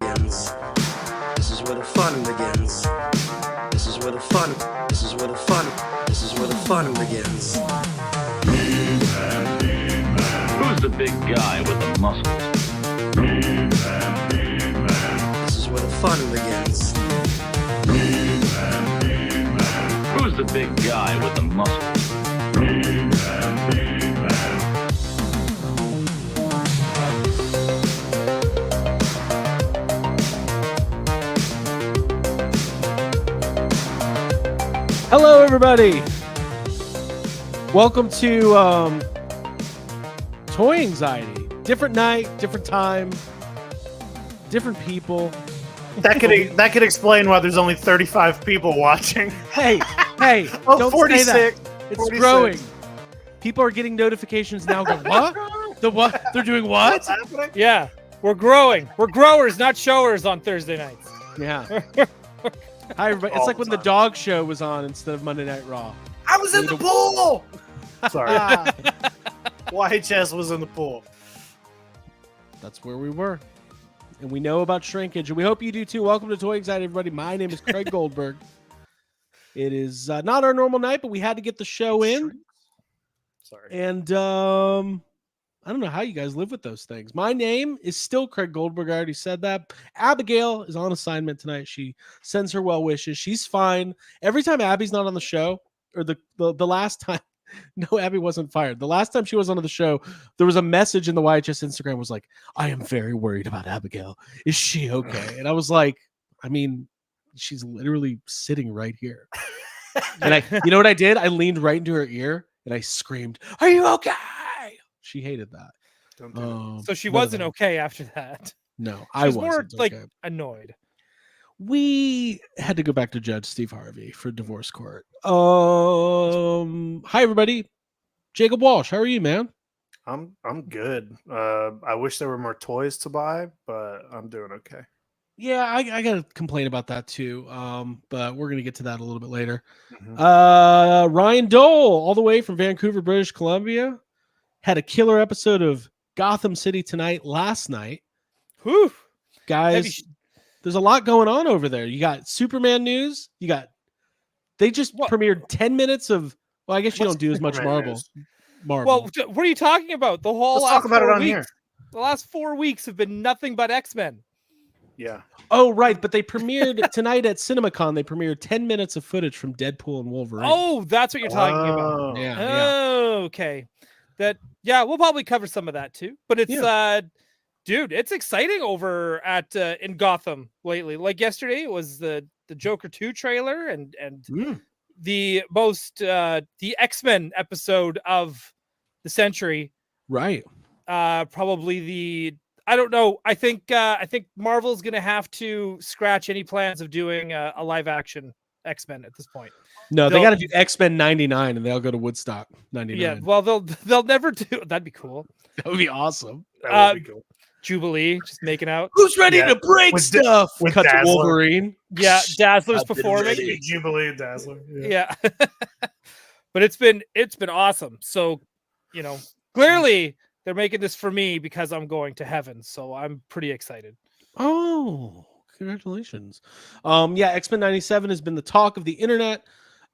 begins. This is where the fun begins. This is where the fun. This is where the fun. This is where the fun begins. Who's the big guy with the muscles? This is where the fun begins. Who's the big guy with the muscles? Hello, everybody. Welcome to Toy Anxiety. Different night, different time, different people. That could explain why there's only 35 people watching. Hey, Oh, don't 46. say that. It's 46. growing. People are getting notifications now. Going, what? The what? They're doing what? What's happening? Yeah, we're growing. We're growers, not showers on Thursday nights. Yeah. Hi, everybody. It's All like the when the time. dog show was on instead of Monday Night Raw. I was in the pool. Sorry. YHS was in the pool. That's where we were. And we know about shrinkage, and we hope you do too. Welcome to Toy Anxiety, everybody. My name is Craig Goldberg. It is not our normal night, but we had to get the show in. Sorry. And I don't know how you guys live with those things. My name is still Craig Goldberg. I already said that. Abigail is on assignment tonight. She sends her well wishes. She's fine. Every time Abby's not on the show, or the last time, no, Abby wasn't fired. The last time she was on the show, there was a message in the YHS Instagram was like, I am very worried about Abigail. Is she okay? And I was like, I mean, she's literally sitting right here. And you know what I did? I leaned right into her ear and I screamed, are you okay? She hated that. Don't do So she but, wasn't okay after that. No, She I was wasn't more like okay. annoyed. We had to go back to Judge Steve Harvey for divorce court. Hi everybody. Jacob Walsh, how are you, man? I'm good. I wish there were more toys to buy, but I'm doing okay. Yeah, I gotta complain about that too. But we're gonna get to that a little bit later. Mhm. Ryan Dole, all the way from Vancouver, British Columbia, had a killer episode of Gotham City Tonight last night. Whew. Guys, there's a lot going on over there. You got Superman news. They just What? premiered 10 minutes of, well, I guess you What's don't do as much Superman Marvel. news? Well, what are you talking about? The whole Let's last talk about it 4 on weeks. here. The last 4 weeks have been nothing but X-Men. Yeah. Oh, right. But they premiered tonight at CinemaCon. They premiered 10 minutes of footage from Deadpool and Wolverine. Oh, that's what you're talking about. Oh. yeah. Oh, okay. We'll probably cover some of that too. But it's dude, it's exciting over at in Gotham lately. Like yesterday it was the Joker 2 trailer and the most the X-Men episode of the century. Right. Probably I don't know. I think Marvel's gonna have to scratch any plans of doing a live action X-Men at this point. No, they They'll- got to do X-Men 99 and they'll go to Woodstock 99. Yeah, well they'll never do. That'd be cool. That would be awesome. That would be cool. Jubilee just making out. Who's ready Yeah, to break with stuff? with Cut to Dazzler. Wolverine. Yeah, Dazzler's I've been performing. ready. Jubilee and Dazzler. Yeah. But it's been awesome. So, clearly they're making this for me because I'm going to heaven. So I'm pretty excited. Oh, congratulations. Yeah, X-Men 97 has been the talk of the internet.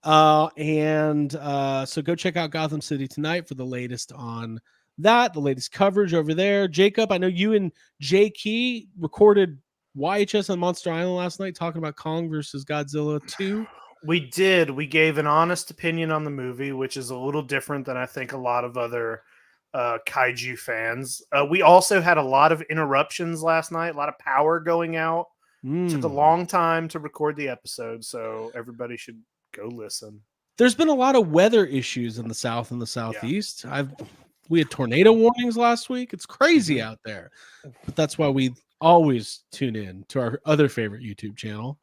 So go check out Gotham City Tonight for the latest on that, the latest coverage over there. Jacob, I know you and Jay Key recorded YHS on Monster Island last night talking about Kong versus Godzilla 2. We did. We gave an honest opinion on the movie, which is a little different than I think a lot of other kaiju fans. We also had a lot of interruptions last night, a lot of power going out. Took a long time to record the episode, so everybody should go listen. There's been a lot of weather issues in the South and the Southeast. We had tornado warnings last week. It's crazy out there. But that's why we always tune in to our other favorite YouTube channel.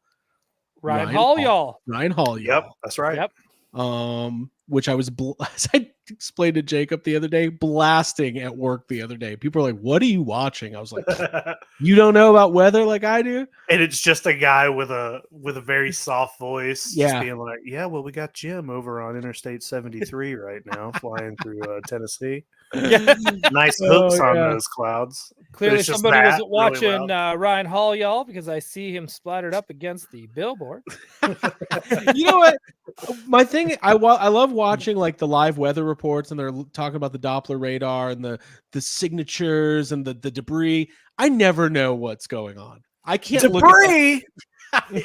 Ryan Hall, y'all. Ryan Hall, y'all. Yep, that's right. Yep. which I was, as I explained to Jacob the other day, blasting at work the other day. People are like, "What are you watching?" I was like, "You don't know about weather like I do." And it's just a guy with a very soft voice, Yeah. just being like, "Yeah, well, we got Jim over on Interstate 73 right now, flying through Tennessee. Yeah. Nice Oh, hooks on yeah. those clouds." But Clearly, it's just somebody that, wasn't really watching loud. Ryan Hall, y'all, because I see him splattered up against the billboard. You know what? My thing, I love watching like the live weather reports, and they're talking about the Doppler radar and the signatures and the debris. I never know what's going on. I can't look at Debris.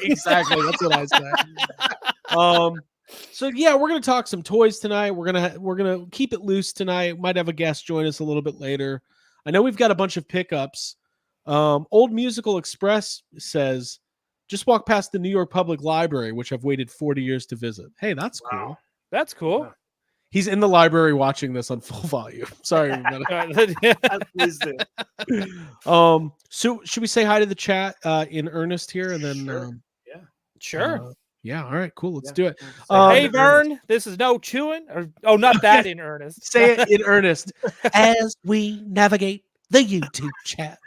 exactly. That's what I said. So yeah, we're gonna talk some toys tonight. We're gonna keep it loose tonight. Might have a guest join us a little bit later. I know we've got a bunch of pickups. Old Musical Express says, just walk past the New York Public Library, which I've waited 40 years to visit. Hey, that's cool. Wow. That's cool. He's in the library watching this on full volume. Sorry, everybody. Please do. So should we say hi to the chat in earnest here, and then Sure. Sure. yeah, all right, cool, let's Yeah. do it. Hey, Vern, this is no chewing. Or not that in earnest. Say it in earnest as we navigate the YouTube chat.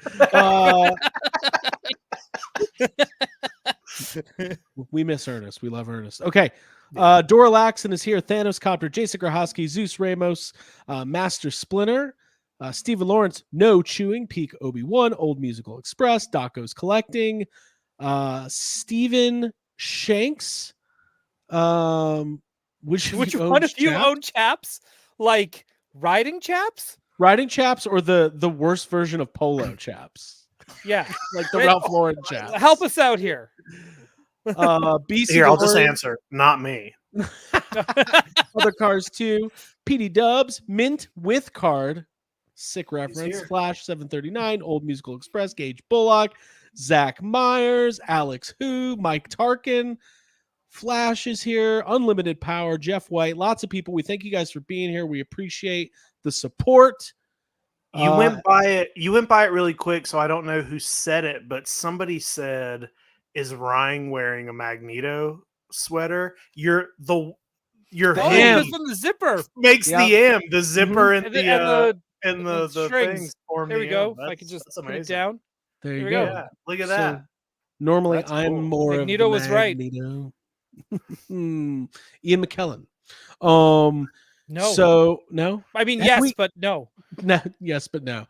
We miss Ernest. We love Ernest. Okay. Dora Laxon is here. Thanos Copter, Jason Grahoski, Zeus Ramos, Master Splinter, Stephen Lawrence, No Chewing, Peak Obi-Wan, Old Musical Express, Daco's Collecting, Stephen Shanks. Which one of you own chaps? Like riding chaps? Riding chaps or the worst version of polo chaps? Yeah. Like the Ralph Lauren chaps. Help us out here. BC Here, I'll just DeLorean, answer. Not me. Other Cars 2, PD Dubs, Mint with card, sick reference, here. Flash 739, Old Musical Express, Gage Bullock, Zach Myers, Alex Hu, Mike Tarkin, Flash is here, Unlimited Power, Jeff White, lots of people. We thank you guys for being here. We appreciate the support. You went by it. You went by it really quick, so I don't know who said it, but somebody said, "Is Ryan wearing a Magneto sweater?" Your Oh, hem because from the zipper. makes Yeah. the M, the zipper, And and the the strings. things form There the we go. M. If I could just That's put it amazing. down. There you we go. go. Yeah, look at So, that. Normally, That's I'm cool. more Magneto of the was right. Magneto. Ian McKellen. No. So no. I mean, Have yes, we- but no. No, yes, but no.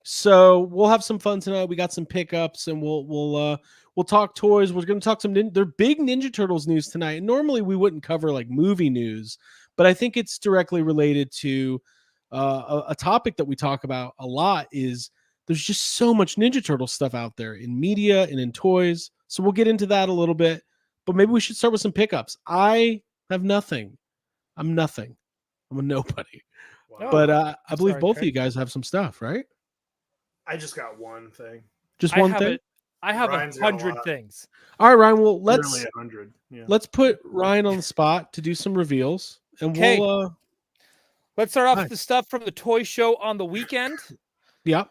So we'll have some fun tonight. We got some pickups, and we'll talk toys. We're going to talk some. They're big Ninja Turtles news tonight. And normally we wouldn't cover like movie news, but I think it's directly related to a topic that we talk about a lot. Is there's just so much Ninja Turtle stuff out there in media and in toys. So we'll get into that a little bit. But maybe we should start with some pickups. I have nothing. I'm nothing. I'm a nobody. Wow. But I believe sorry, both of Craig. you guys have some stuff, right? I just got one thing. Just I one have thing. I have Ryan's got a 100 lot. things. All right, Ryan. Well, Literally 100. Yeah. let's put Ryan on the spot to do some reveals, and Okay. we'll Let's start off Nice. with the stuff from the toy show on the weekend. yeah.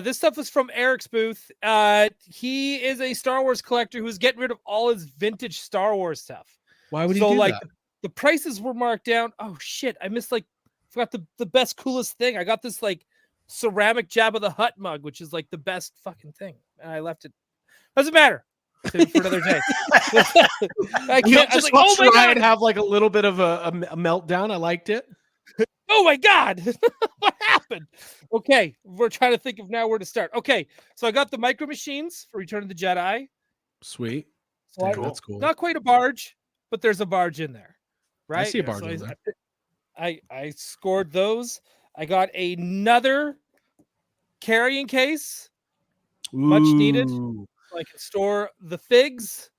This stuff was from Eric's booth. He is a Star Wars collector who's getting rid of all his vintage Star Wars stuff. Why would he So do like that? the prices were marked down. Oh shit! I missed forgot the best coolest thing. I got this like ceramic Jabba the Hutt mug, which is like the best fucking thing, and I left it. Doesn't matter. For another day. I You'll can't. I was just like, oh watch my Ryan god! have like a little bit of a meltdown. I liked it. Oh my god! What happened? Okay, we're trying to think of now where to start. Okay, so I got the Micro Machines for Return of the Jedi. Sweet. So Dang, that's cool. Not quite a barge, but there's a barge in there, right? see a barge So in there. I scored those. I got another carrying case, much needed. Ooh. so I can store the figs.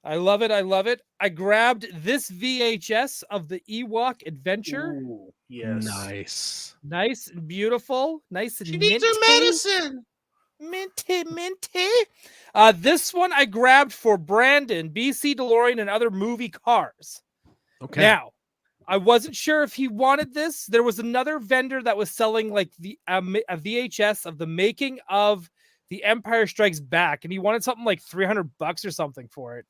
I love it. I love it. I grabbed this VHS of the Ewok Adventure. Ooh, yes. Nice. Nice and beautiful. Nice and She needs her medicine. Minty. This one I grabbed for Brandon, BC DeLorean, and other movie cars. Okay. Now, I wasn't sure if he wanted this. There was another vendor that was selling like a VHS of the making of The Empire Strikes Back, and he wanted something like $300 or something for it.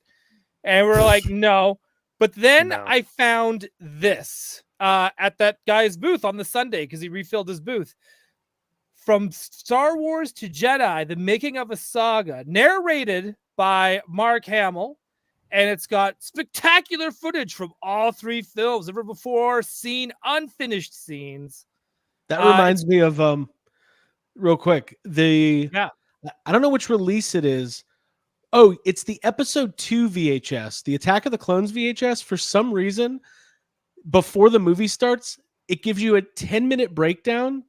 And we're like, no. But then No. I found this at that guy's booth on the Sunday because he refilled his booth. From Star Wars to Jedi, the making of a saga, narrated by Mark Hamill. And it's got spectacular footage from all 3 films, ever before seen unfinished scenes. That reminds me of real quick. I don't know which release it is. Oh, it's the episode 2 VHS, the Attack of the Clones VHS. For some reason, before the movie starts, it gives you a 10-minute breakdown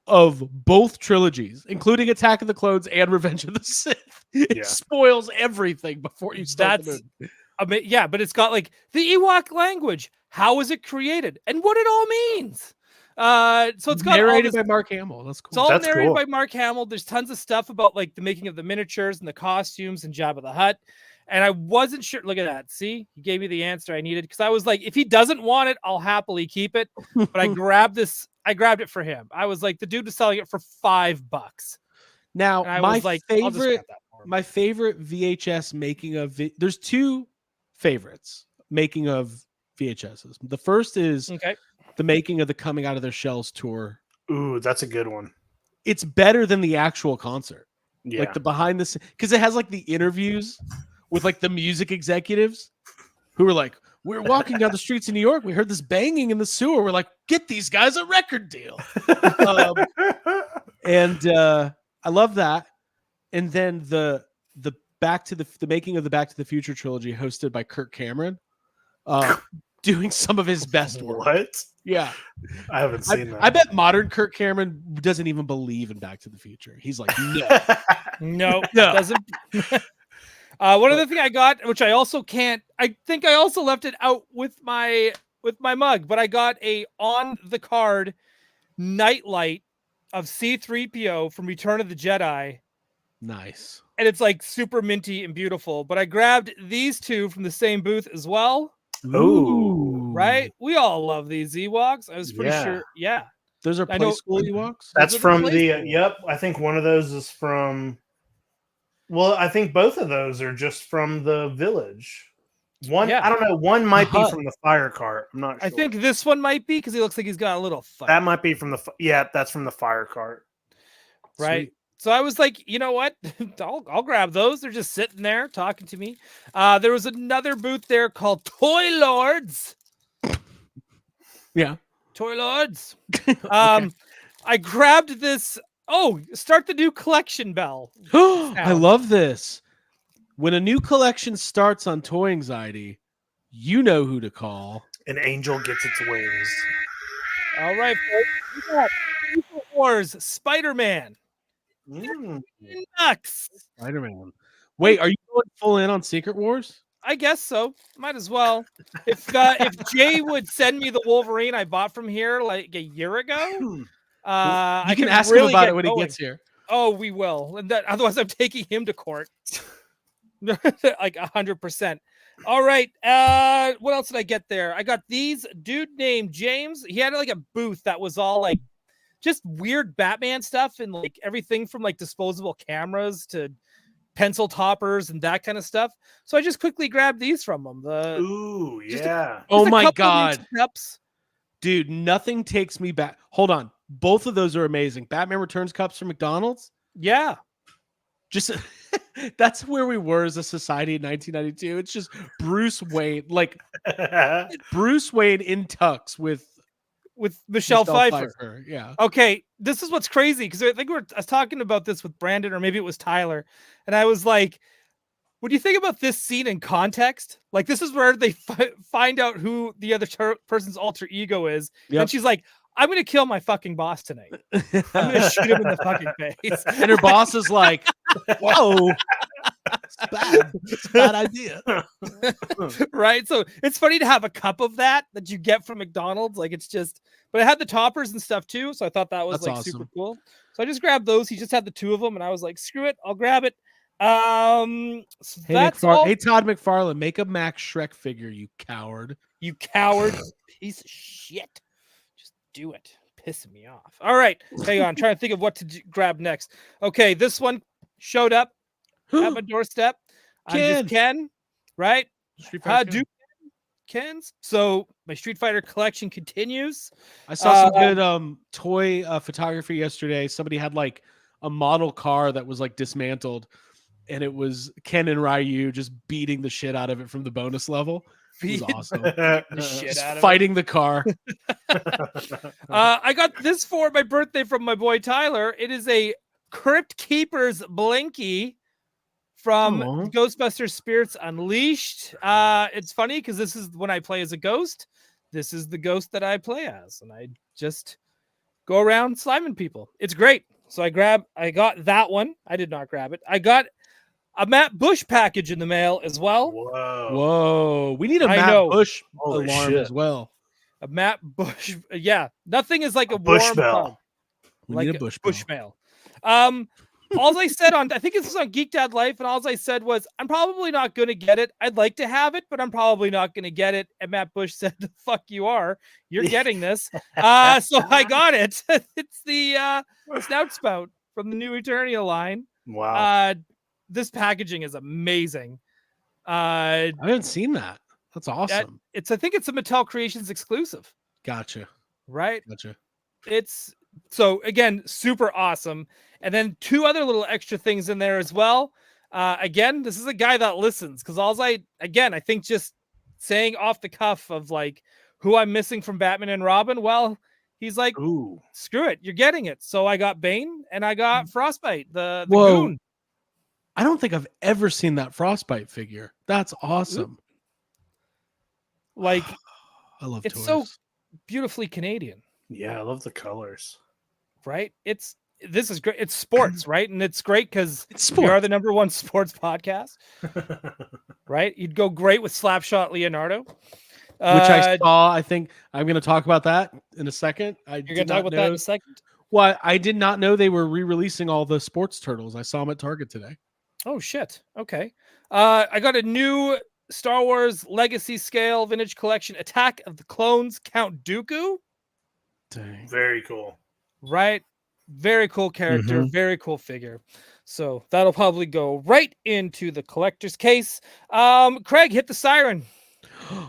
of both trilogies, including Attack of the Clones and Revenge of the Sith. It spoils everything before you start the movie. Yeah, but it's got like the Ewok language. How was it created? And what it all means. So it's got narrated by Mark Hamill. That's cool. It's all narrated by Mark Hamill. There's tons of stuff about like the making of the miniatures and the costumes and Jabba the Hutt. And I wasn't sure. Look at that. See, he gave me the answer I needed because I was like, if he doesn't want it, I'll happily keep it. But I grabbed this. I grabbed it for him. I was like, the dude was selling it for $5. Now, my favorite VHS making of there's 2 favorites making of VHSs. The first is the making of the Coming Out of Their Shells tour. Ooh, that's a good one. It's better than the actual concert. Yeah. Like the behind the scenes, because it has like the interviews with like the music executives who were like, we're walking down the streets in New York. We heard this banging in the sewer. We're like, get these guys a record deal. And I love that. And then the making of the Back to the Future trilogy, hosted by Kirk Cameron, doing some of his best work. What? Yeah, I haven't seen that. I bet modern Kirk Cameron doesn't even believe in Back to the Future. He's like, no, doesn't. One other thing I got, which I also can't, I think I also left it out with my mug, but I got a on the card nightlight of C-3PO from Return of the Jedi. Nice. And it's like super minty and beautiful. But I grabbed these 2 from the same booth as well. Ooh. Right? We all love these Ewoks. I was pretty sure. Yeah. Those are play school Ewoks? That's from yep. I think one of those is from, well, I think both of those are just from the village. One, I don't know. One might be from the fire cart. I'm not sure. I think this one might be because he looks like he's got a little fire. That might be from that's from the fire cart. Right. Sweet. So I was like, you know what? I'll grab those. They're just sitting there talking to me. There was another booth there called Toy Lords. Yeah. Toy Lords. I grabbed this. Oh, start the new collection bell. I love this. When a new collection starts on Toy Anxiety, you know who to call. An angel gets its wings. All right, folks. We got Secret Wars Spider-Man. Spider-Man. Wait, are you going full in on Secret Wars? I guess so. Might as well. If Jay would send me the Wolverine I bought from here like a year ago, you I can ask really him about get it when going. he gets here. Oh, we will. And otherwise, I'm taking him to court. Like 100%. All right. What else did I get there? I got these dude named James. He had like a booth that was all like just weird Batman stuff and like everything from like disposable cameras to pencil toppers and that kind of stuff. So I just quickly grabbed these from him. Ooh, yeah. Oh my God. Dude, nothing takes me back. Hold on. Both of those are amazing. Batman Returns cups from McDonald's. Yeah. Just that's where we were as a society in 1992. It's just Bruce Wayne, like Bruce Wayne in tux with Michelle Pfeiffer. Yeah. Okay, this is what's crazy because I think I was talking about this with Brandon or maybe it was Tyler, and I was like, "What do you think about this scene in context? Like, this is where they find out who the other person's alter ego is." Yep. And she's like, "I'm gonna kill my fucking boss tonight. I'm gonna shoot him in the fucking face." And her boss is like, "Whoa, it's a bad idea." Right? So it's funny to have a cup of that you get from McDonald's. Like it's just, but it had the toppers and stuff too. So I thought that was That's like awesome. super cool. So I just grabbed those. He just had the 2 of them, and I was like, "Screw it, I'll grab it." So hey, that's all. Hey, Todd McFarlane, make a Max Shrek figure, you coward. You coward, piece of shit. Do it. Pissing me off. All right. Hang on. I'm trying to think of what to grab next. Okay. This one showed up at my doorstep. I'm just Ken, right? cans. So my Street Fighter collection continues. I saw some good toy photography yesterday. Somebody had like a model car that was like dismantled, and it was Ken and Ryu just beating the shit out of it from the bonus level. It was awesome. The shit Just out of fighting the car. I got this for my birthday from my boy Tyler. It is a Crypt Keepers Blinky from Aw. Ghostbusters Spirits Unleashed. It's funny because this is when I play as a ghost. This is the ghost that I play as, and I just go around sliming people. It's great. So I got that one. I did not grab it. I got a Matt Bush package in the mail as well. Whoa. Whoa. We need a I Matt know. Bush Holy alarm shit. as well. A Matt Bush. Yeah. Nothing is like a Bush warm bell. hug. We Like need a Bush mail. All I said I think this was on Geek Dad Life, and all I said was, I'm probably not going to get it. I'd like to have it, but I'm probably not going to get it. And Matt Bush said, the fuck you are. You're getting this. So I got it. It's the Snout Spout from the new Eternia line. Wow. This packaging is amazing. I haven't seen that. That's awesome. I think it's a Mattel Creations exclusive, Gotcha. right? Gotcha. It's so again super awesome, and then two other little extra things in there as well. Again, this is a guy that listens, because I think just saying off the cuff of like who I'm missing from Batman and Robin, well, he's like, Ooh. screw it, you're getting it. So I got Bane and I got Frostbite, the Whoa. goon. I don't think I've ever seen that Frostbite figure. That's awesome. Like, I love it's toys. so beautifully Canadian, Yeah, I love the colors. right? This is great. It's sports, right? And it's great because It's we are sports. the #1 sports podcast, right? You'd go great with Slapshot Leonardo, Which I saw. I think I'm going to talk about that in a second. You're going to talk about that in a second. Well, I did not know they were re-releasing all the sports turtles. I saw them at Target today. Oh shit. Okay. I got a new Star Wars Legacy Scale Vintage Collection Attack of the Clones Count Dooku. Dang. Very cool. Right. Very cool character. Mhm. Very cool figure. So that'll probably go right into the collector's case. Craig, hit the siren. I'm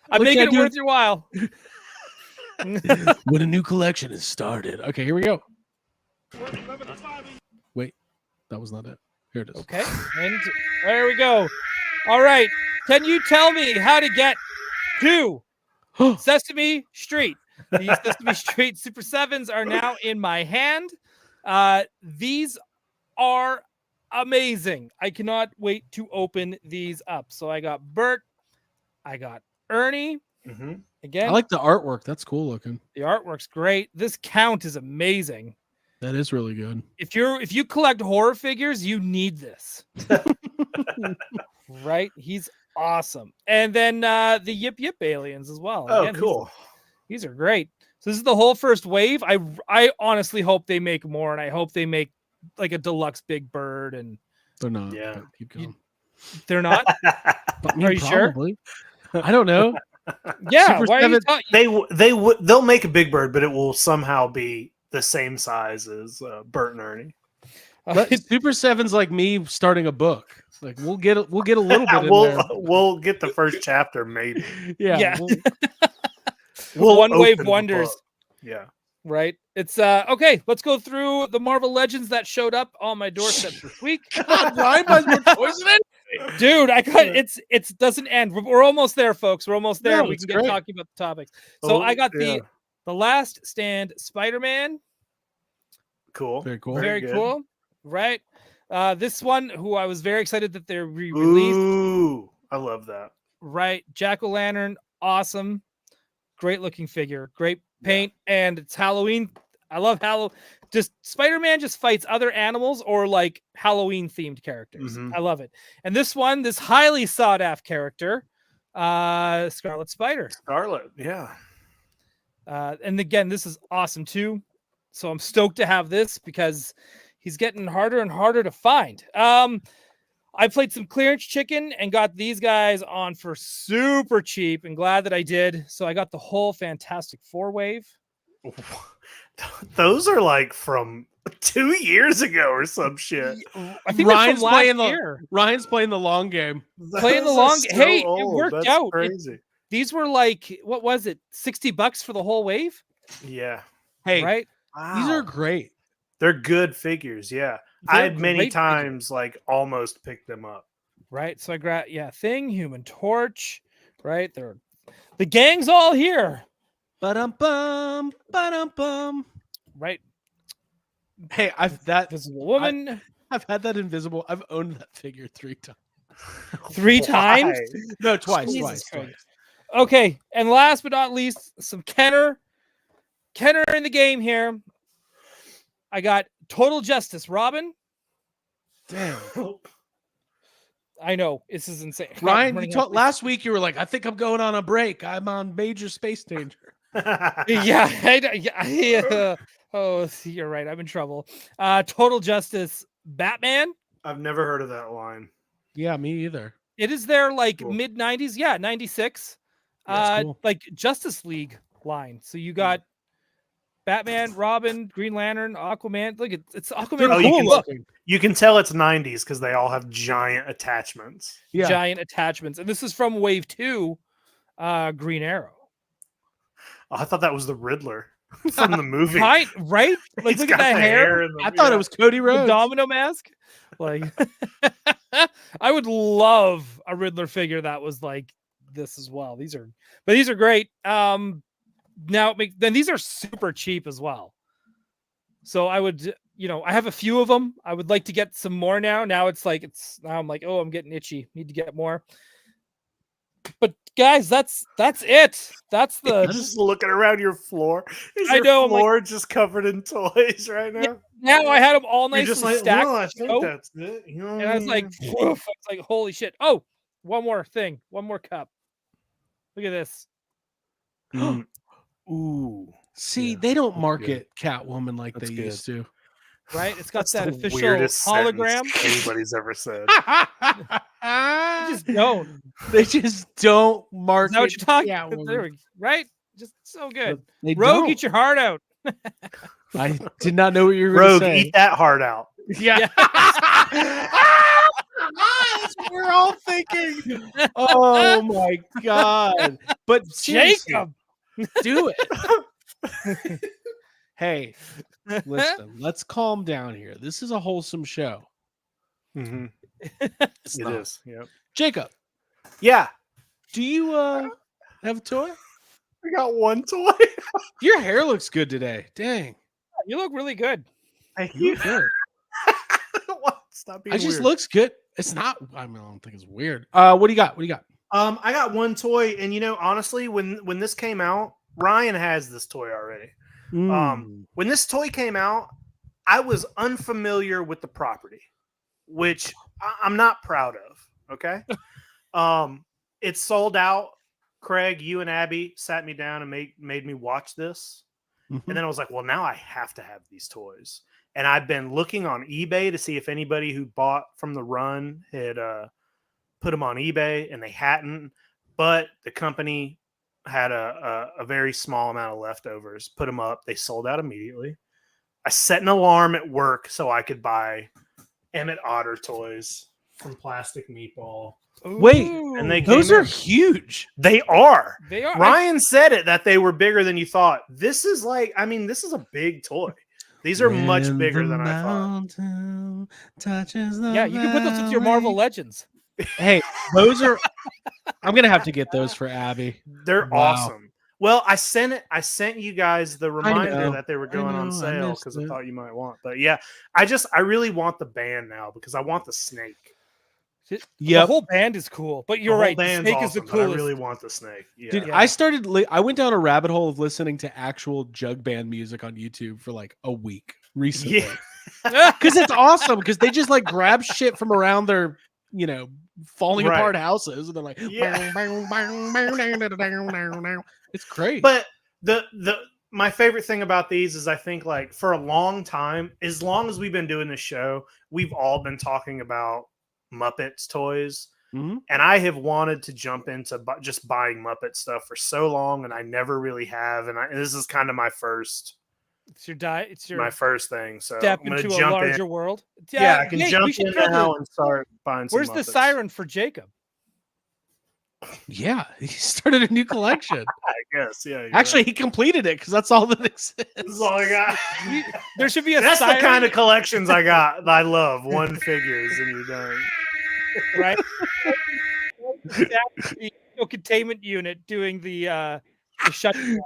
What making can I it do? worth your while. When a new collection is started. Okay, here we go. Wait, that was not it. Here it is. Okay. And there we go. All right. Can you tell me how to get to Sesame Street? These Sesame Street Super 7s are now in my hand. These are amazing. I cannot wait to open these up. So I got Bert. I got Ernie. Mm-hmm. Again, I like the artwork. That's cool looking. the artwork's great. This count is amazing. That is really good. If you collect horror figures, you need this. Right? He's awesome. And then the Yip Yip aliens as well. Oh, Again, cool. These are great. So this is the whole first wave. I honestly hope they make more, and I hope they make like a deluxe Big Bird, and They're not. Yeah. but keep going. they're not. I mean, Are you sure? probably. I don't know. Yeah, Super why are you 7 They'll make a Big Bird, but it will somehow be the same size as Bert and Ernie. Super 7's like me starting a book. It's like we'll get a little bit in there. We'll get the first chapter, maybe. Yeah. We'll One Wave open the Wonders. book. Yeah. Right. It's okay. Let's go through the Marvel Legends that showed up on my doorstep this week. God, why am I more toys than anything? Dude, I got it doesn't end. We're almost there, folks. We're almost there. No, We it's can get great. talking about the topics. So Oh, I got yeah. the Last Stand Spider-Man. Cool. Very cool. Very good. cool. Right. This one, who I was very excited that they're re-released. Ooh, I love that. Right. Jack-o'-lantern, awesome. Great looking figure. Great paint. And it's Halloween. I love Halloween. Just Spider-Man just fights other animals or like Halloween themed characters. Mhm. I love it. And this one, this highly sought after character, Scarlet Spider. Scarlet, yeah. And again, this is awesome too. So I'm stoked to have this because he's getting harder and harder to find. I played some clearance chicken and got these guys on for super cheap, and glad that I did. So I got the whole Fantastic Four wave. Those are like from 2 years ago or some shit. I think Ryan's from last year. Ryan's playing the long game. Playing the long game. Hey, it worked That's out. Crazy. These were like, what was it? $60 for the whole wave? Yeah. Hey, right? Wow. These are great. They're good figures. Yeah. I had many times like almost picked them up. Right. So I grabbed, Thing, Human Torch. Right. The gang's all here. Ba-dum-bum, ba-dum-bum. Right. Hey, Invisible Woman. I've had that Invisible. I've owned that figure 3 times. 3 times? No, twice. Okay. And last but not least, some Kenner. Kenner in the game here. I got Total Justice Robin. Damn. I know. This is insane. Ryan, last week you were like, I think I'm going on a break. I'm on major space danger. Yeah. Oh, you're right. I'm in trouble. Total Justice Batman. I've never heard of that line. Yeah, me either. It is their mid 90s. Yeah, 96. Cool. Like Justice League line. So you got Batman, Robin, Green Lantern, Aquaman. Look, it's Aquaman. Oh, you can tell it's 90s because they all have giant attachments. Yeah. Giant attachments. And this is from Wave 2, Green Arrow. Oh, I thought that was the Riddler from the movie. Right? Like, look at that hair. I thought it was Cody Rhodes. The domino mask. Like, I would love a Riddler figure that was like this as well. These are great. Now these are super cheap as well. So I would, I have a few of them. I would like to get some more now. Now I'm like, oh, I'm getting itchy. Need to get more. But guys, that's it. That's I'm just looking around your floor. I know, floor just covered in toys right now. Yeah, now I had them all nicely just like, stacked. well, I think that's it. And I was like, woof. I was like, holy shit. Oh, one more thing. One more cup. Look at this. Ooh. See, they don't market Catwoman like they used to. Right? It's got that official weirdest hologram anybody's ever said. They just don't. They just don't market. Is that what you're talking about? Right? Just so good. Rogue, eat your heart out. I did not know what you were going to say. Rogue, eat that heart out. Yeah. That's what we're all thinking. Oh my god! But Jacob, do it. Hey, listen. Let's calm down here. This is a wholesome show. Mm-hmm. It is. Yep. Jacob. Yeah. Do you have a toy? I got one toy. Your hair looks good today. Dang. You look really good. Thank you. Stop being It just weird. looks good. It's not. I don't think it's weird. What do you got? I got one toy, and honestly, when this came out, Ryan has this toy already. When this toy came out, I was unfamiliar with the property, which I'm not proud of. Okay. It's sold out. Craig, you and Abby sat me down and made me watch this. Mm-hmm. And then I was like, well, now I have to have these toys. And I've been looking on eBay to see if anybody who bought from the run had put them on eBay, and they hadn't. But the company had a very small amount of leftovers, put them up. They sold out immediately. I set an alarm at work so I could buy Emmett Otter toys from Plastic Meatball. Wait, and those are huge. They are. They are. Ryan said it that they were bigger than you thought. This is this is a big toy. These are much bigger than I thought. Yeah, you can put those with your Marvel Legends. Hey, those are. I'm gonna have to get those for Abby. They're awesome. Well, I sent you guys the reminder that they were going on sale because I thought you might want. But yeah, I really want the band now because I want the snake. Yeah, the whole band is cool, but you're right. The snake is the coolest. I really want the snake. Yeah. Dude, I went down a rabbit hole of listening to actual jug band music on YouTube for like a week recently. Because it's awesome. Because they just like grab shit from around their, falling apart houses, and they're like, it's great. But my favorite thing about these is I think like for a long time, as long as we've been doing this show, we've all been talking about Muppets toys. Mm-hmm. And I have wanted to jump into just buying Muppet stuff for so long, and I never really have. And this is kind of my first It's your diet. It's your my first thing. So step I'm gonna into a jump larger in. world. Yeah, I can Jake, we jump should in throw now the- and start buying some Where's the Muppets. siren for Jacob? Yeah, he started a new collection. I guess. Yeah. you're Actually, right. he completed it because that's all that exists. This is all I got. There should be a That's siren, the kind of collections I got. That I love one figures, and you're done. right? Containment unit doing the shutdown.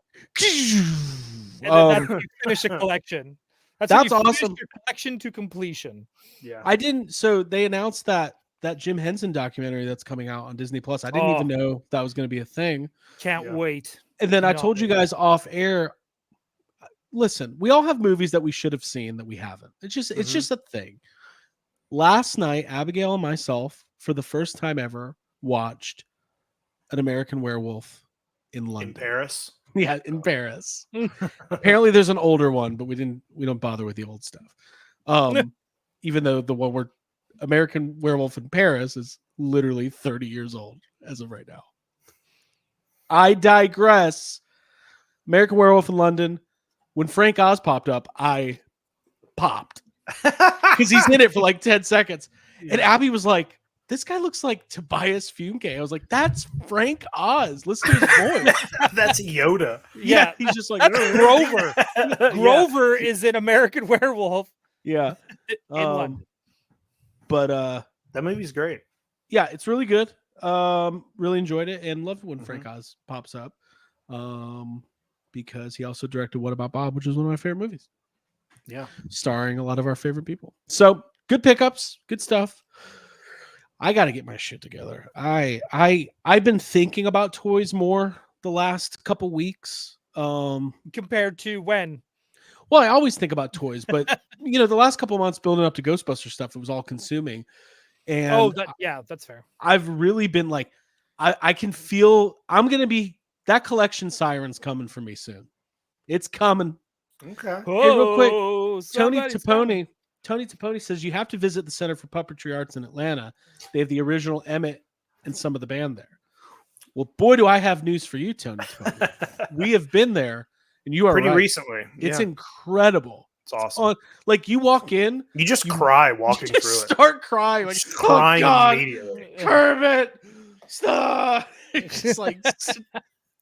And then that's when you finish a collection. That's when That's you finish awesome. your collection to completion. Yeah. I didn't. So they announced that Jim Henson documentary that's coming out on Disney Plus. I didn't even know that was going to be a thing. Can't Yeah. wait. And then I No. told you guys off air. Listen, we all have movies that we should have seen that we haven't. It's just a thing. Last night, Abigail and myself, for the first time ever, watched An American Werewolf in London. In Paris. Yeah, in Paris. Apparently, there's an older one, but we don't bother with the old stuff. Even though the one where American Werewolf in Paris is literally 30 years old as of right now. I digress. American Werewolf in London. When Frank Oz popped up, I popped because he's in it for like 10 seconds. And Abby was like, "This guy looks like Tobias Funke." I was like, "That's Frank Oz. Listen to his voice." That's Yoda. Yeah, he's just like That's Grover. Grover is in American Werewolf Yeah. in London. But That movie's great. yeah, it's really good. Really enjoyed it and love when Mhm. Frank Oz pops up. Because he also directed What About Bob, which is one of my favorite movies, Yeah. starring a lot of our favorite people. So good pickups, good stuff. I got to get my shit together. I've been thinking about toys more the last couple weeks. Compared to when? Well, I always think about toys, but the last couple months building up to Ghostbuster stuff, it was all consuming. And that's fair. I've really been like, I can feel that collection siren's coming for me soon. It's coming. Okay. Hey, real quick, Oh, Tony somebody's coming. Taponi says you have to visit the Center for Puppetry Arts in Atlanta. They have the original Emmett and some of the band there. Well, boy, do I have news for you, Tony Taponi. We have been there, and you are Pretty right. recently. It's Yeah. incredible. It's awesome. Like you walk in, You just cry you walking just through it. start crying. Like, Just oh crying God, immediately. Kermit, stop! It's just like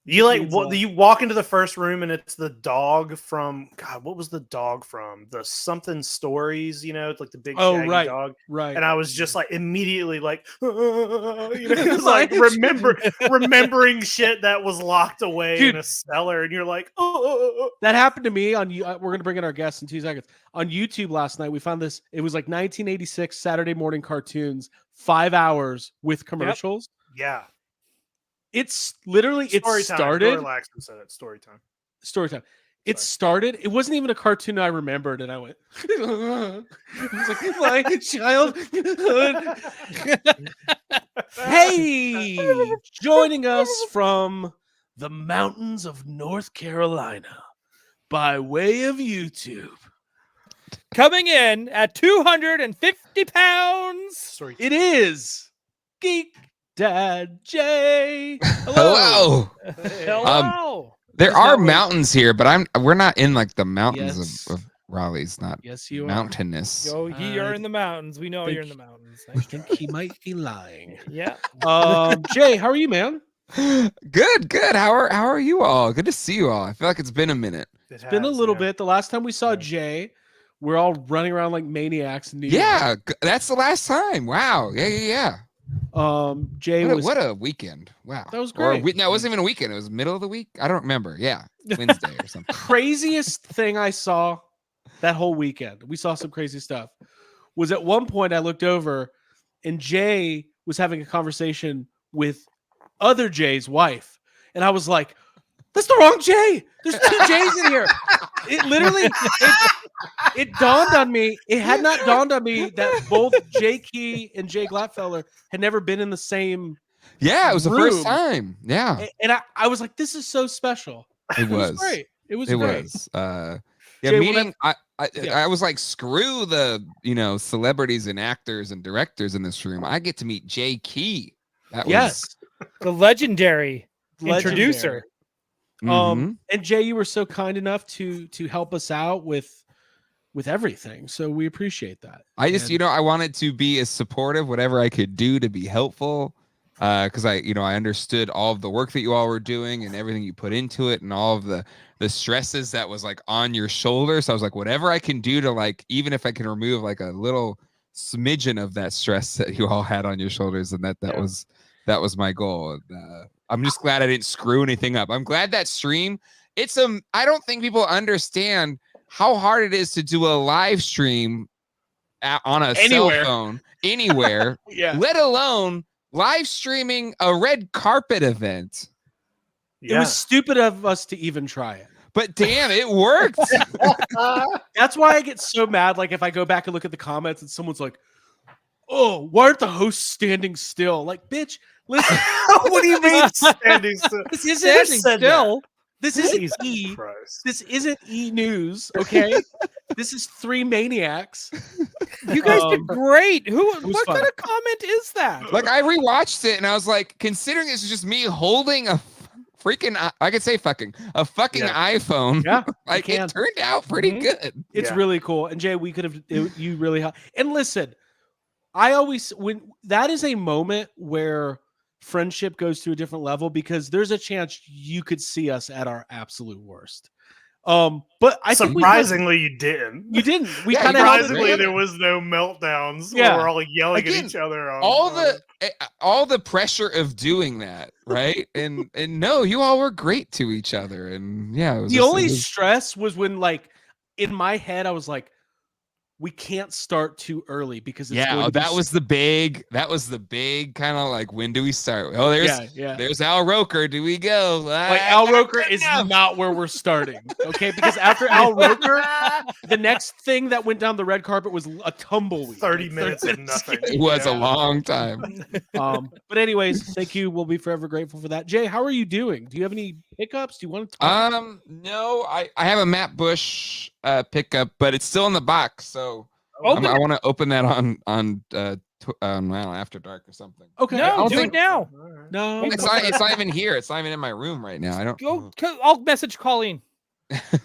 You Needs a lot. you walk into the first room and it's the dog from God. What was the dog from? The something stories. It's like the big shaggy right, dog. right. And I was just like immediately like, it's like remembering shit that was locked away Dude. in a cellar, and you're like, oh. That happened to me on you. We're gonna bring in our guests in 2 seconds. On YouTube last night, we found this. It was like 1986 Saturday morning cartoons, 5 hours with commercials. Yeah. It's literally Story it time. started. Dora Laxton said it. Story time. Story time. It Sorry. started. It wasn't even a cartoon I remembered, and I went. I was like, my childhood. Hey, joining us from the mountains of North Carolina by way of YouTube. Coming in at 250 pounds. Story. It is Geek Dad J. Hello. Hello. There He's are not with- mountains here, but we're not in like the mountains Yes. of Raleigh's, not Yes, you are. mountainous. Yo, you're I in the mountains. We know think- you're in the mountains. I think he might be lying. Yeah. Jay, how are you, man? Good. How are you all? Good to see you all. I feel like it's been a minute. It's been a little bit. The last time we saw Jay, we're all running around like maniacs in New York. Yeah, that's the last time. Wow. Yeah. Jay was What a weekend. Wow. That was Or great. no, it wasn't even a weekend. It was middle of the week. I don't remember. Yeah. Wednesday or something. craziest thing I saw that whole weekend. We saw some crazy stuff. Was at one point I looked over and Jay was having a conversation with other Jay's wife. And I was like, that's the wrong Jay. There's 2 Jays in here. It literally it dawned on me. It had not dawned on me that both Jay Key and Jay Glatfeller had never been in the same. Yeah, it was the first Room. time. Yeah. And I was like, this is so special. It was. Great. It was It great. was. Jay, Meeting. Yeah. I was like, screw the celebrities and actors and directors in this room. I get to meet Jay Key. That was Yes. The legendary Legendary. introducer. And Jay, you were so kind enough to help us out with everything, so we appreciate that. I just, I wanted to be as supportive, whatever I could do to be helpful, because I understood all of the work that you all were doing and everything you put into it, and all of the stresses that was like on your shoulders. So I was like, whatever I can do to, like, even if I can remove like a little smidgen of that stress that you all had on your shoulders, and that was my goal. I'm just glad I didn't screw anything up. I'm glad that stream. I don't think people understand how hard it is to do a live stream on a cell phone anywhere, let alone live streaming a red carpet event. It was stupid of us to even try it. But damn, it worked. That's why I get so mad. Like if I go back and look at the comments and someone's like, "Oh, why aren't the hosts standing still?" Like, bitch, listen. What do you mean standing still? This isn't still. This isn't E. Christ. This isn't E News, okay? This is Three Maniacs. You guys did great. What fun. kind of comment is that? Like, I rewatched it and I was like, considering this is just me holding a freaking, I could say fucking iPhone. Yeah, like it turned out pretty good. It's really cool. And Jay, we could have you really helped. And listen, when that is a moment where friendship goes to a different level, because there's a chance you could see us at our absolute worst. But I surprisingly you didn't. You didn't. We kind of surprisingly there was no meltdowns. Yeah, we're all yelling at each other. All the pressure of doing that, right? and no, you all were great to each other, and yeah. The only stress was when, like, in my head, I was like, we can't start too early because it's that was the big kind of like, when do we start? Oh, there's Al Roker. Do we go? Like, Al Roker is not where we're starting, okay? Because after Al Roker, the next thing that went down the red carpet was a tumbleweed. 30 minutes of nothing. It was a long time. But anyways, thank you. We'll be forever grateful for that. Jay, how are you doing? Do you have any pickups? Do you want to talk? No, I have a Matt Bush pickup, but it's still in the box, so I want to open that on After Dark or something. Okay, no, do it now. No, it's not even here. It's not even in my room right now. I don't. I'll message Colleen.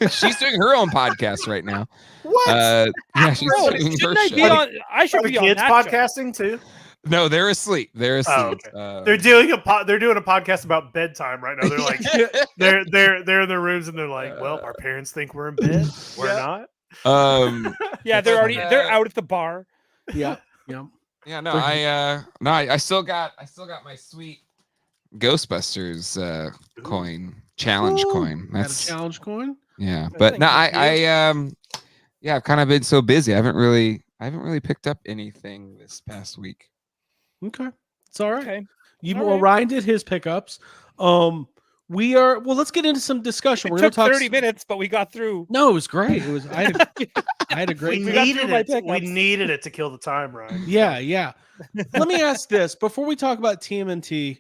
She's doing her own podcast right now. What? Yeah, she's doing her show. I should be on kids that podcasting too. No, they're asleep. They're asleep. Oh, okay. They're doing a podcast about bedtime right now. They're like, they're in their rooms and they're like, well, our parents think we're in bed. We're not. Yeah, they're out at the bar. Yeah. No, I still got my sweet Ghostbusters coin, challenge coin. That's a challenge coin. Yeah, but no, I've kind of been so busy. I haven't really picked up anything this past week. Okay, it's all right. Okay. Ryan did his pickups. Let's get into some discussion. We're going to talk 30 minutes, but we got through. No, it was great. It was. I had a great. We needed it to kill the time, Ryan. Yeah. Let me ask this before we talk about TMNT.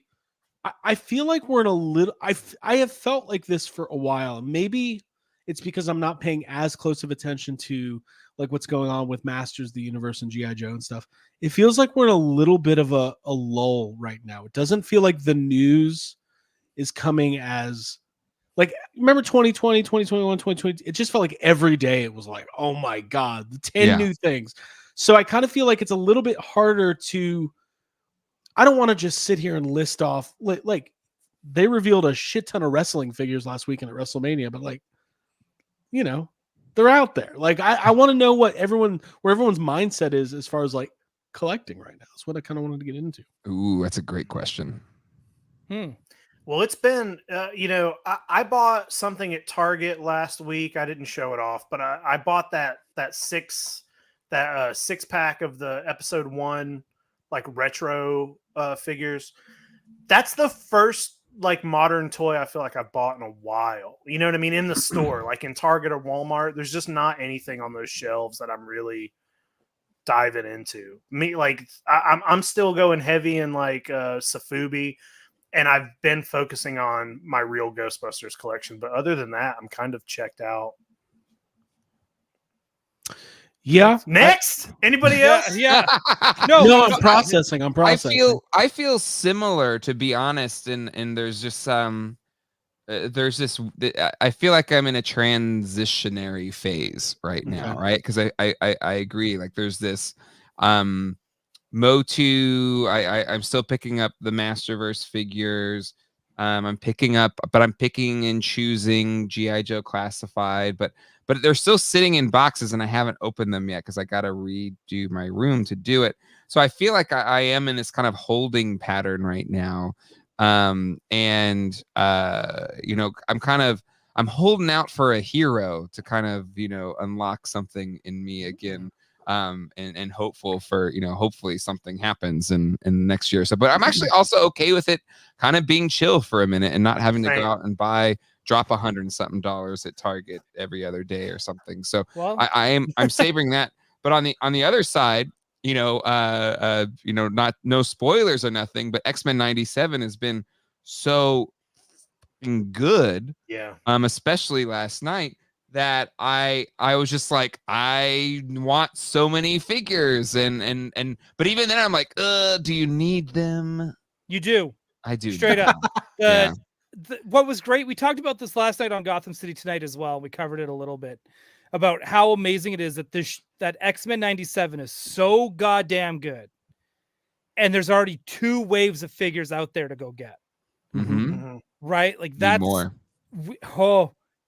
I feel like we're in a little. I have felt like this for a while. Maybe it's because I'm not paying as close of attention to like what's going on with Masters of the Universe and G.I. Joe and stuff. It feels like we're in a little bit of a lull right now. It doesn't feel like the news is coming as like, remember 2020, 2021, 2020. It just felt like every day it was like, oh my God, the 10 new things. So I kind of feel like it's a little bit harder to. I don't want to just sit here and list off like they revealed a shit ton of wrestling figures last weekend at WrestleMania, but like, they're out there. Like I want to know where everyone's mindset is as far as like collecting right now. That's what I kind of wanted to get into. Ooh, that's a great question. Well, it's been, I bought something at Target last week. I didn't show it off, but I bought that six pack of the episode 1 like retro figures. That's the first like modern toy I feel like I've bought in a while. You know what I mean? In the store, like in Target or Walmart, there's just not anything on those shelves that I'm really diving into. I'm still going heavy in like Safubi, and I've been focusing on my real Ghostbusters collection. But other than that, I'm kind of checked out. Yeah. Next, anybody else? Yeah. No, I'm processing. I feel similar, to be honest, and there's just there's this. I feel like I'm in a transitionary phase right now, Okay. right? Because I agree. Like there's this Motu. I'm still picking up the Masterverse figures. I'm picking and choosing GI Joe Classified, but they're still sitting in boxes and I haven't opened them yet because I got to redo my room to do it. So I feel like I am in this kind of holding pattern right now. And I'm holding out for a hero to kind of, unlock something in me again. And hopeful for, hopefully something happens in the next year or so. But I'm actually also okay with it kind of being chill for a minute and not having to go out and drop $100 and something at Target every other day or something. So Well, I'm savoring that. But on the other side, not no spoilers or nothing, but X-Men 97 has been so good, Yeah. especially last night, that I was just like, I want so many figures, and but even then I'm like, do you need them? you do. I do. Straight up. Yeah. What was great, we talked about this last night on Gotham City Tonight as well. We covered it a little bit about how amazing it is that that X-Men 97 is so goddamn good. And there's already 2 waves of figures out there to go get. Mm-hmm. Right? Like Need that's more.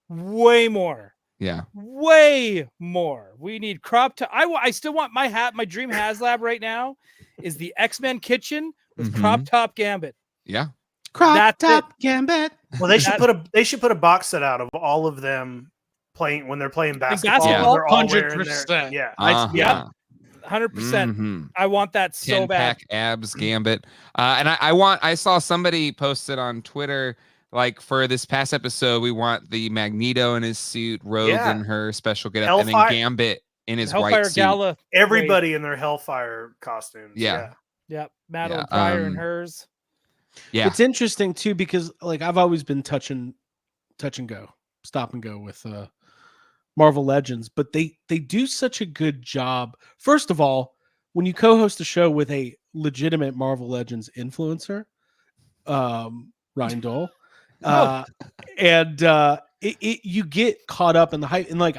Way more. Yeah. Way more. We need crop top. I still want my dream HasLab right now is the X-Men kitchen with crop top Gambit. Yeah. Crop top Gambit. Well, they should put a box set out of all of them playing when they're playing basketball. basketball? They're all wearing 100%. their, yeah. Uh-huh. 100%. I want that so 10 bad. pack abs Gambit. And I saw somebody posted on Twitter, like, for this past episode, we want the Magneto in his suit, Rogue in her special getup, and then Gambit in his Hellfire white suit. Gala. Everybody in their Hellfire costumes. Yeah. Yep. Madeline Pryor in hers. Yeah. It's interesting too because like I've always been touch and go, stop and go with Marvel Legends, but they do such a good job. First of all, when you co-host a show with a legitimate Marvel Legends influencer, Ryan Dole, and you get caught up in the hype, and like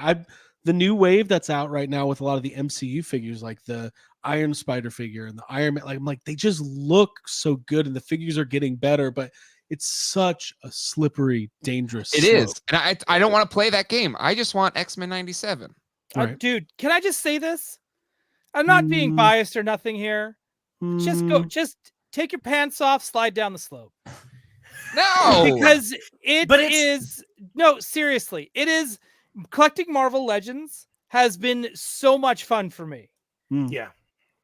the new wave that's out right now with a lot of the MCU figures, like the Iron Spider figure and the Iron Man, like I'm like they just look so good, and the figures are getting better, but it's such a slippery, dangerous slope. It is. And I don't want to play that game. I just want X-Men 97. Right. Dude, can I just say this? I'm not being biased or nothing here. Just take your pants off, slide down the slope. No, because seriously, it is. Collecting Marvel Legends has been so much fun for me. Yeah.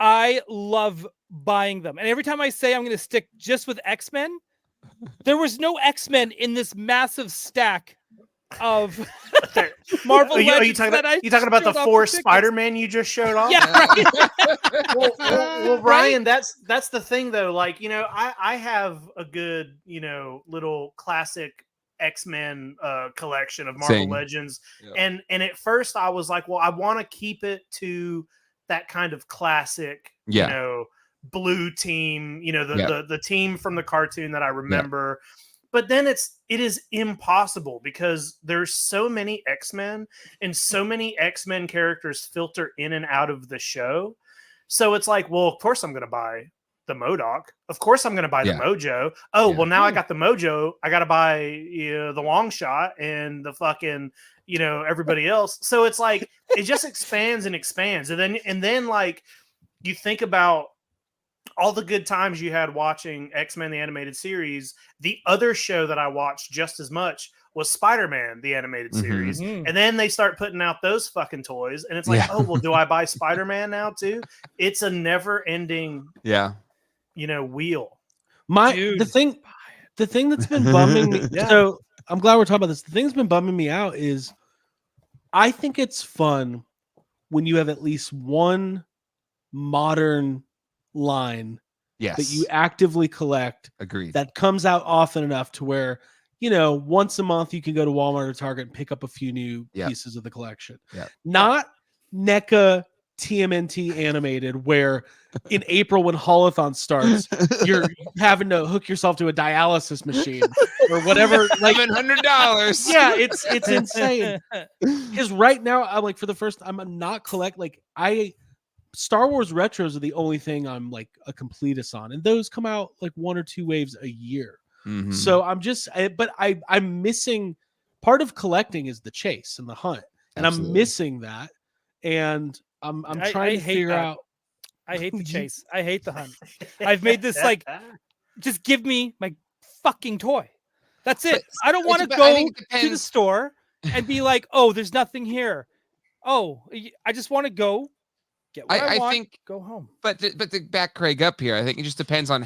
I love buying them. And every time I say I'm going to stick just with X-Men, there was no X-Men in this massive stack of Marvel Legends. You talking about the 4 Spider-Man you just showed off? Yeah. Right. well, Ryan, that's the thing though. Like, I have a good, little classic X-Men collection of Marvel Legends. Yeah. And at first I was like, well, I want to keep it to that kind of classic, blue team, the team from the cartoon that I remember. Yeah. But then it is impossible because there's so many X-Men and so many X-Men characters filter in and out of the show. So it's like, well, of course I'm going to buy the MODOK. Of course I'm going to buy the Mojo. Oh, well, now I got the Mojo. I got to buy the Long Shot and the fucking, everybody else. So it's like, it just expands and expands. And then like you think about all the good times you had watching X-Men, the animated series. The other show that I watched just as much was Spider-Man, the animated series. And then they start putting out those fucking toys. And it's like, oh, well, do I buy Spider-Man now too? It's a never ending, wheel. The thing that's been bumming me. So I'm glad we're talking about this. The thing that's been bumming me out is I think it's fun when you have at least one modern line that you actively collect. Agreed. That comes out often enough to where, once a month you can go to Walmart or Target and pick up a few new pieces of the collection. Yeah. Not NECA TMNT animated, where in April when Holothon starts, you're having to hook yourself to a dialysis machine or whatever. Like $700. yeah, it's insane. Because right now, I'm like, for the first time, I'm not Star Wars retros are the only thing I'm like a completist on, and those come out like 1 or 2 waves a year. Mhm. So I'm missing part of collecting is the chase and the hunt, and Absolutely. I'm missing that, and I'm trying to figure out. I hate the chase. I hate the hunt. I've made this like, just give me my fucking toy. That's it. I don't want to go to the store and be like, oh, there's nothing here. Oh, I just want to go get what I want, think, go home. But to back Craig up here, I think it just depends on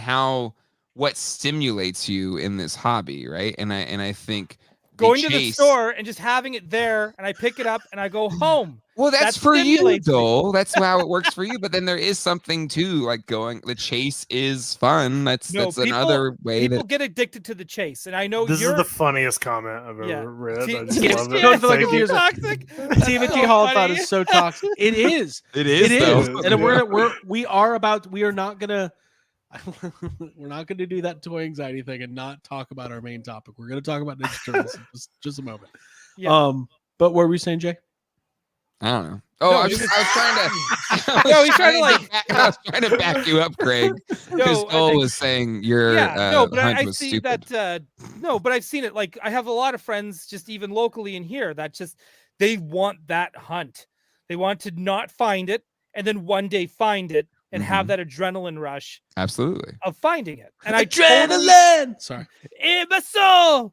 what stimulates you in this hobby, right? And I think going to the store and just having it there, and I pick it up and I go home. Well, that's for you, though. That's how it works for you. But then there is something too, like the chase is fun. That's another way people get addicted to the chase, and I know this is the funniest comment I've ever read. I just love it. Don't feel like it's toxic. TMNT Holothon is so toxic. It is. It is. Though. And we are not gonna. We're not going to do that toy anxiety thing and not talk about our main topic. We're going to talk about Ninja Turtles in just a moment. Yeah. But what were we saying, Jay? I don't know. Oh, No, I was trying to back you up, Craig. Because Cole was saying your hunt was stupid. But I've seen it. Like, I have a lot of friends, just even locally in here, that just they want that hunt. They want to not find it, and then one day find it. And have that adrenaline rush. Absolutely. Of finding it. And adrenaline. Sorry. In my soul,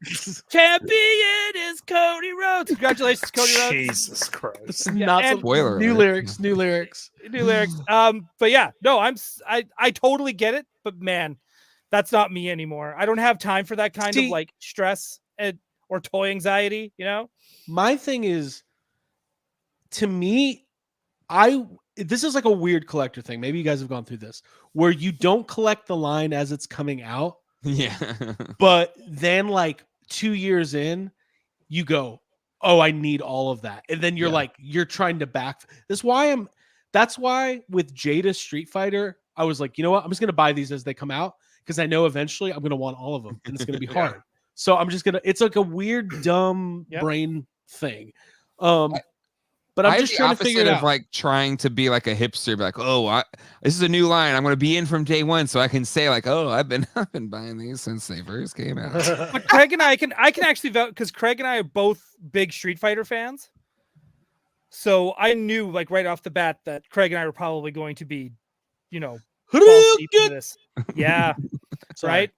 champion is Cody Rhodes. Congratulations, Cody Rhodes. Jesus Christ. Not spoiler. New lyrics. But yeah, no, I totally get it. But man, that's not me anymore. I don't have time for that kind of like stress or toy anxiety. You know. My thing is, to me, this is like a weird collector thing. Maybe you guys have gone through this, where you don't collect the line as it's coming out. Yeah. But then like 2 years in, you go, oh, I need all of that. And then you're trying to that's why with Jada Street Fighter, I was like, you know what? I'm just going to buy these as they come out, because I know eventually I'm going to want all of them and it's going to be hard. So I'm just going to, it's like a weird, dumb brain thing. But I'm just trying to figure it out. Like trying to be like a hipster, be like, oh, this is a new line. I'm going to be in from day one, so I can say like, oh, I've been buying these since they first came out. But Craig and I can actually vote, because Craig and I are both big Street Fighter fans. So I knew like right off the bat that Craig and I were probably going to be, balls deep into this. Yeah, right.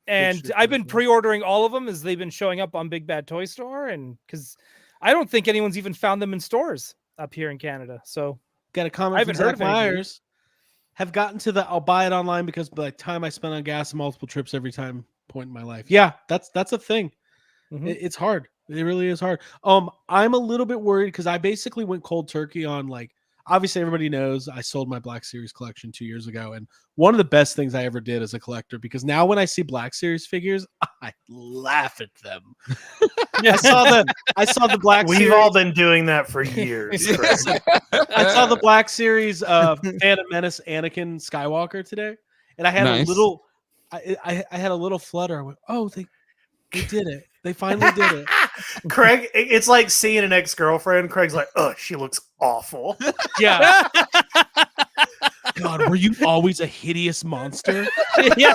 And I've been pre-ordering all of them as they've been showing up on Big Bad Toy Store, and because I don't think anyone's even found them in stores up here in Canada. So got a comment from Zach Myers. Have gotten to I'll buy it online because by the time I spend on gas and multiple trips every point in my life. Yeah, that's a thing. Mm-hmm. It's hard. It really is hard. I'm a little bit worried because I basically went cold turkey on like, obviously everybody knows I sold my Black Series collection 2 years ago. And one of the best things I ever did as a collector, because now when I see Black Series figures, I laugh at them. I saw the Black Series. We've all been doing that for years. I saw the Black Series Phantom Menace Anakin Skywalker today. And I had a little, I had a little flutter. I went, oh, they did it. They finally did it. Craig, it's like seeing an ex-girlfriend. Craig's like, oh, she looks awful. Yeah. God, were you always a hideous monster? Yeah.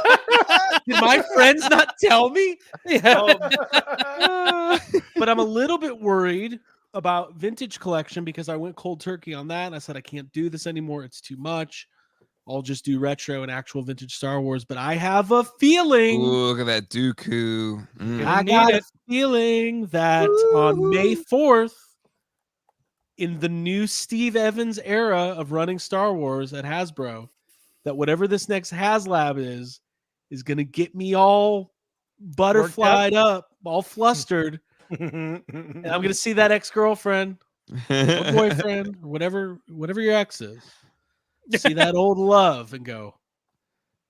Did my friends not tell me? Yeah. But I'm a little bit worried about vintage collection because I went cold turkey on that. And I said, I can't do this anymore. It's too much. I'll just do retro and actual vintage Star Wars. But I have a feeling. Ooh, look at that Dooku. I got a feeling that on May 4th, in the new Steve Evans era of running Star Wars at Hasbro, that whatever this next HasLab is going to get me all butterflied up, all flustered. And I'm going to see that ex-girlfriend or boyfriend or whatever your ex is. See that old love and go,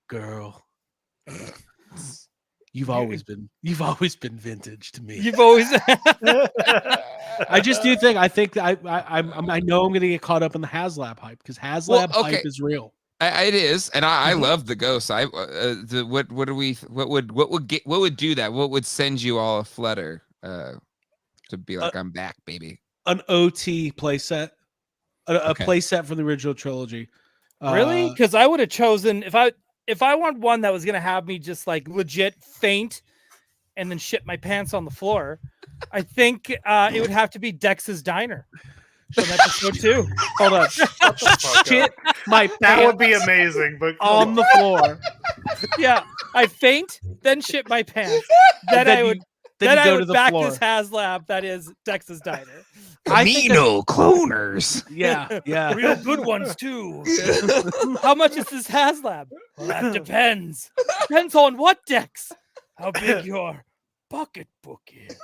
girl, you've always been vintage to me. You've always I just do think I know I'm going to get caught up in the HasLab hype because HasLab hype is real. It is, and I love the ghosts. What would do that? What would send you all aflutter to be like, I'm back, baby? An OT playset, a playset from the original trilogy. Really? Because I would have chosen if I want one that was gonna have me just like legit faint and then shit my pants on the floor. I think it would have to be Dex's Diner from episode 2. Hold on, shit my pants That would be amazing, but on the floor. Yeah, I faint, then shit my pants. Then I would back floor. this HasLab that is Dex's Diner. Amino cloners. Yeah. Real good ones too. How much is this HasLab? Well, that depends. Depends on what, Dex. How big your pocketbook is.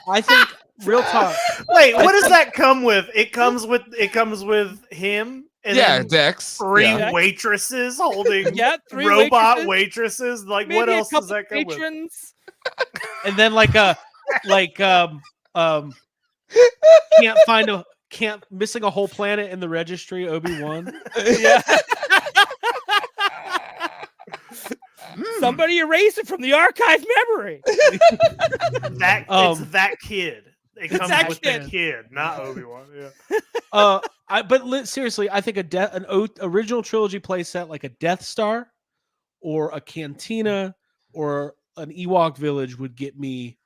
I think real talk. Wait, what does that come with? It comes with him. And then Dex. Three waitresses holding 3 robot waitresses. Like, maybe what else a couple does that come patrons. And then missing a whole planet in the registry. Obi-Wan. Yeah. Somebody erase it from the archive memory. It's that kid. It comes that with kid. the kid, not Obi-Wan. Yeah. Seriously, I think an original trilogy playset like a Death Star or a Cantina or an Ewok Village would get me.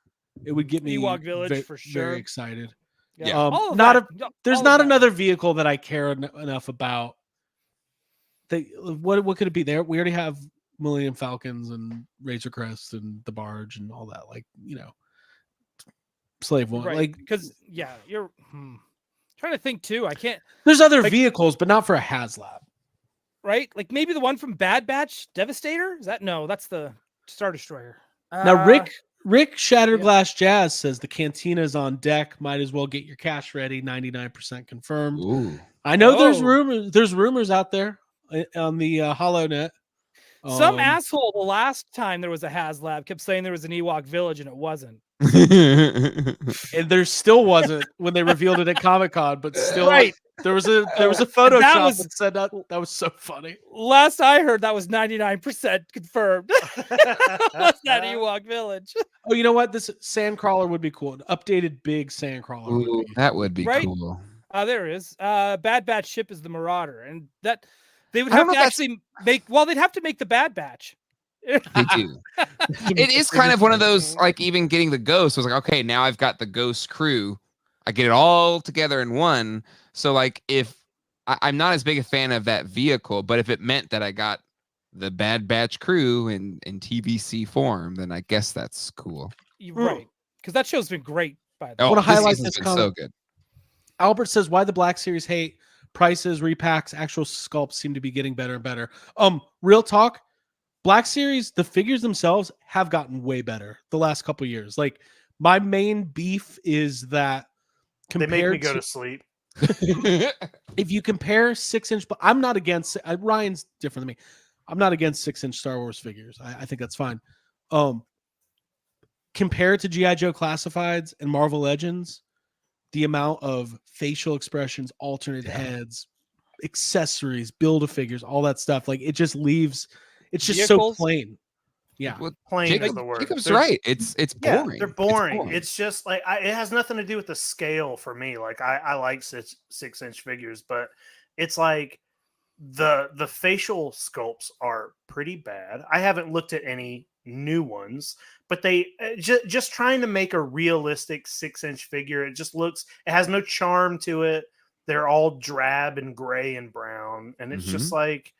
It would get me Ewok Village for sure. Very excited. Yeah. There's not another vehicle that I care enough about. What could it be? There, we already have Millennium Falcons and Razor Crest and the barge and all that. Like, Slave One. Right. Like, because you're trying to think too. I can't. There's other vehicles, but not for a HasLab. Right? Like maybe the one from Bad Batch, Devastator. Is that that's the Star Destroyer. Now, Rick Shatterglass Jazz says the Cantina is on deck. Might as well get your cash ready. 99% confirmed. Ooh. I know there's rumors. There's rumors out there on the HoloNet. Some asshole the last time there was a HasLab kept saying there was an Ewok Village and it wasn't. And there still wasn't when they revealed it at Comic-Con, but still there was a Photoshop that said that was so funny. Last I heard that was 99% confirmed. What's that Ewok Village? Oh, you know what? This Sandcrawler would be cool. An updated big Sandcrawler. Ooh, that would be cool. There is. Bad Batch ship is the Marauder, and that they would have to actually make. Well, they'd have to make the Bad Batch. They do. It is kind of one of those, like, even getting the Ghost was like, okay, now I've got the Ghost crew. I get it all together in one. So, like, if I'm not as big a fan of that vehicle, but if it meant that I got the Bad Batch crew in TVC form, then I guess that's cool. Right. Because that show's been great, by the way. I want to highlight this comment. So good. Albert says, why the Black Series hate prices, repacks, actual sculpts seem to be getting better and better. Real talk. Black Series, the figures themselves have gotten way better the last couple of years. Like, my main beef is that they make me go to sleep. If you compare 6-inch, but I'm not against. Ryan's different than me. I'm not against 6-inch Star Wars figures. I think that's fine. Compared to G.I. Joe Classifieds and Marvel Legends, the amount of facial expressions, alternate heads, accessories, Build-A-Figures, all that stuff, like, it just leaves. It's just Vehicles? so plain. Yeah, Plain is the word. Jacob's right. It's boring. Yeah, they're boring. It's just like it has nothing to do with the scale for me. Like I like 6-inch figures, but it's like the facial sculpts are pretty bad. I haven't looked at any new ones, but they just trying to make a realistic 6-inch figure. It has no charm to it. They're all drab and gray and brown, and it's just like.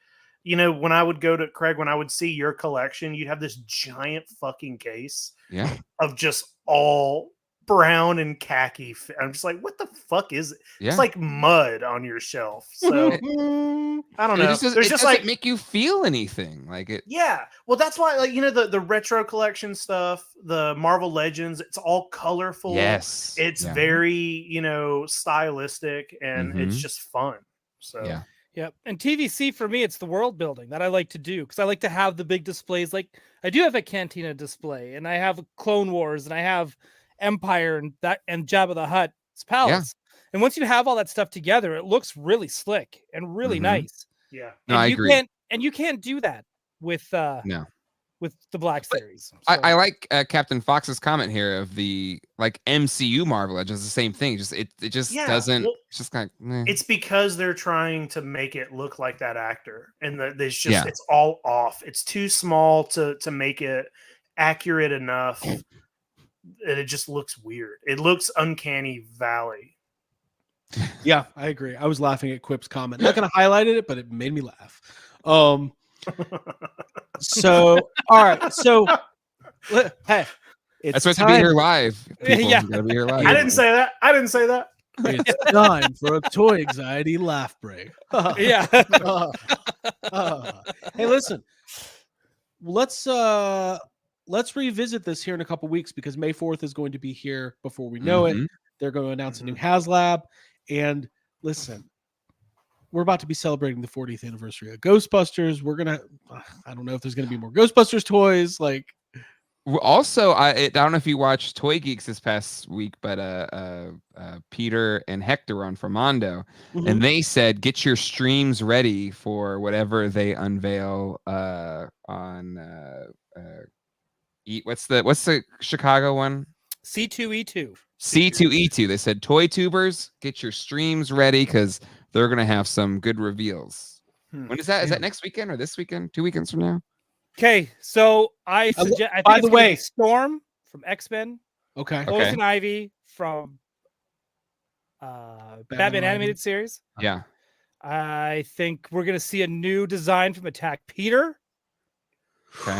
When I would go to Craig, when I would see your collection, you'd have this giant fucking case of just all brown and khaki. I'm just like, what the fuck is it? Yeah. It's like mud on your shelf. So I don't know. It just like make you feel anything like it. Yeah. Well, that's why, like, the retro collection stuff, the Marvel Legends, it's all colorful. Yes. It's very, stylistic, and it's just fun. So yeah. Yep. And TVC for me, it's the world building that I like to do because I like to have the big displays. Like I do have a Cantina display, and I have Clone Wars, and I have Empire and Jabba the Hutt's palace. And once you have all that stuff together, it looks really slick and really nice. Yeah. And No, I agree. You can't do that with No. with the Black Series. So. I like Captain Fox's comment here of the like MCU Marvel Legends. The same thing. Just it just doesn't. Well, it's just kind of. it's because they're trying to make it look like that actor, and there's just it's all off. It's too small to make it accurate enough, and it just looks weird. It looks uncanny valley. Yeah, I agree. I was laughing at Quip's comment. Not gonna highlight it, but it made me laugh. So all right, so hey, it's That's supposed to be here live. People. Yeah. You gotta be here live. I didn't say that. It's time for a toy anxiety laugh break. Yeah. Hey, listen. Let's revisit this here in a couple weeks because May 4th is going to be here before we know it. They're going to announce a new HasLab. And listen, we're about to be celebrating the 40th anniversary of Ghostbusters. We're gonna I don't know if there's gonna be more Ghostbusters toys. Like also, I don't know if you watched Toy Geeks this past week, but Peter and Hector were on Formondo, and they said get your streams ready for whatever they unveil on what's the Chicago one? C2E2. C2E2. They said toy tubers, get your streams ready because they're gonna have some good reveals. When is that? Is that next weekend or this weekend? 2 weekends from now? Okay, so I suggest. I think by the way, Storm from X-Men. okay, Poison Ivy from Batman animated series. Yeah. I think we're gonna see a new design from Attack Peter. Okay.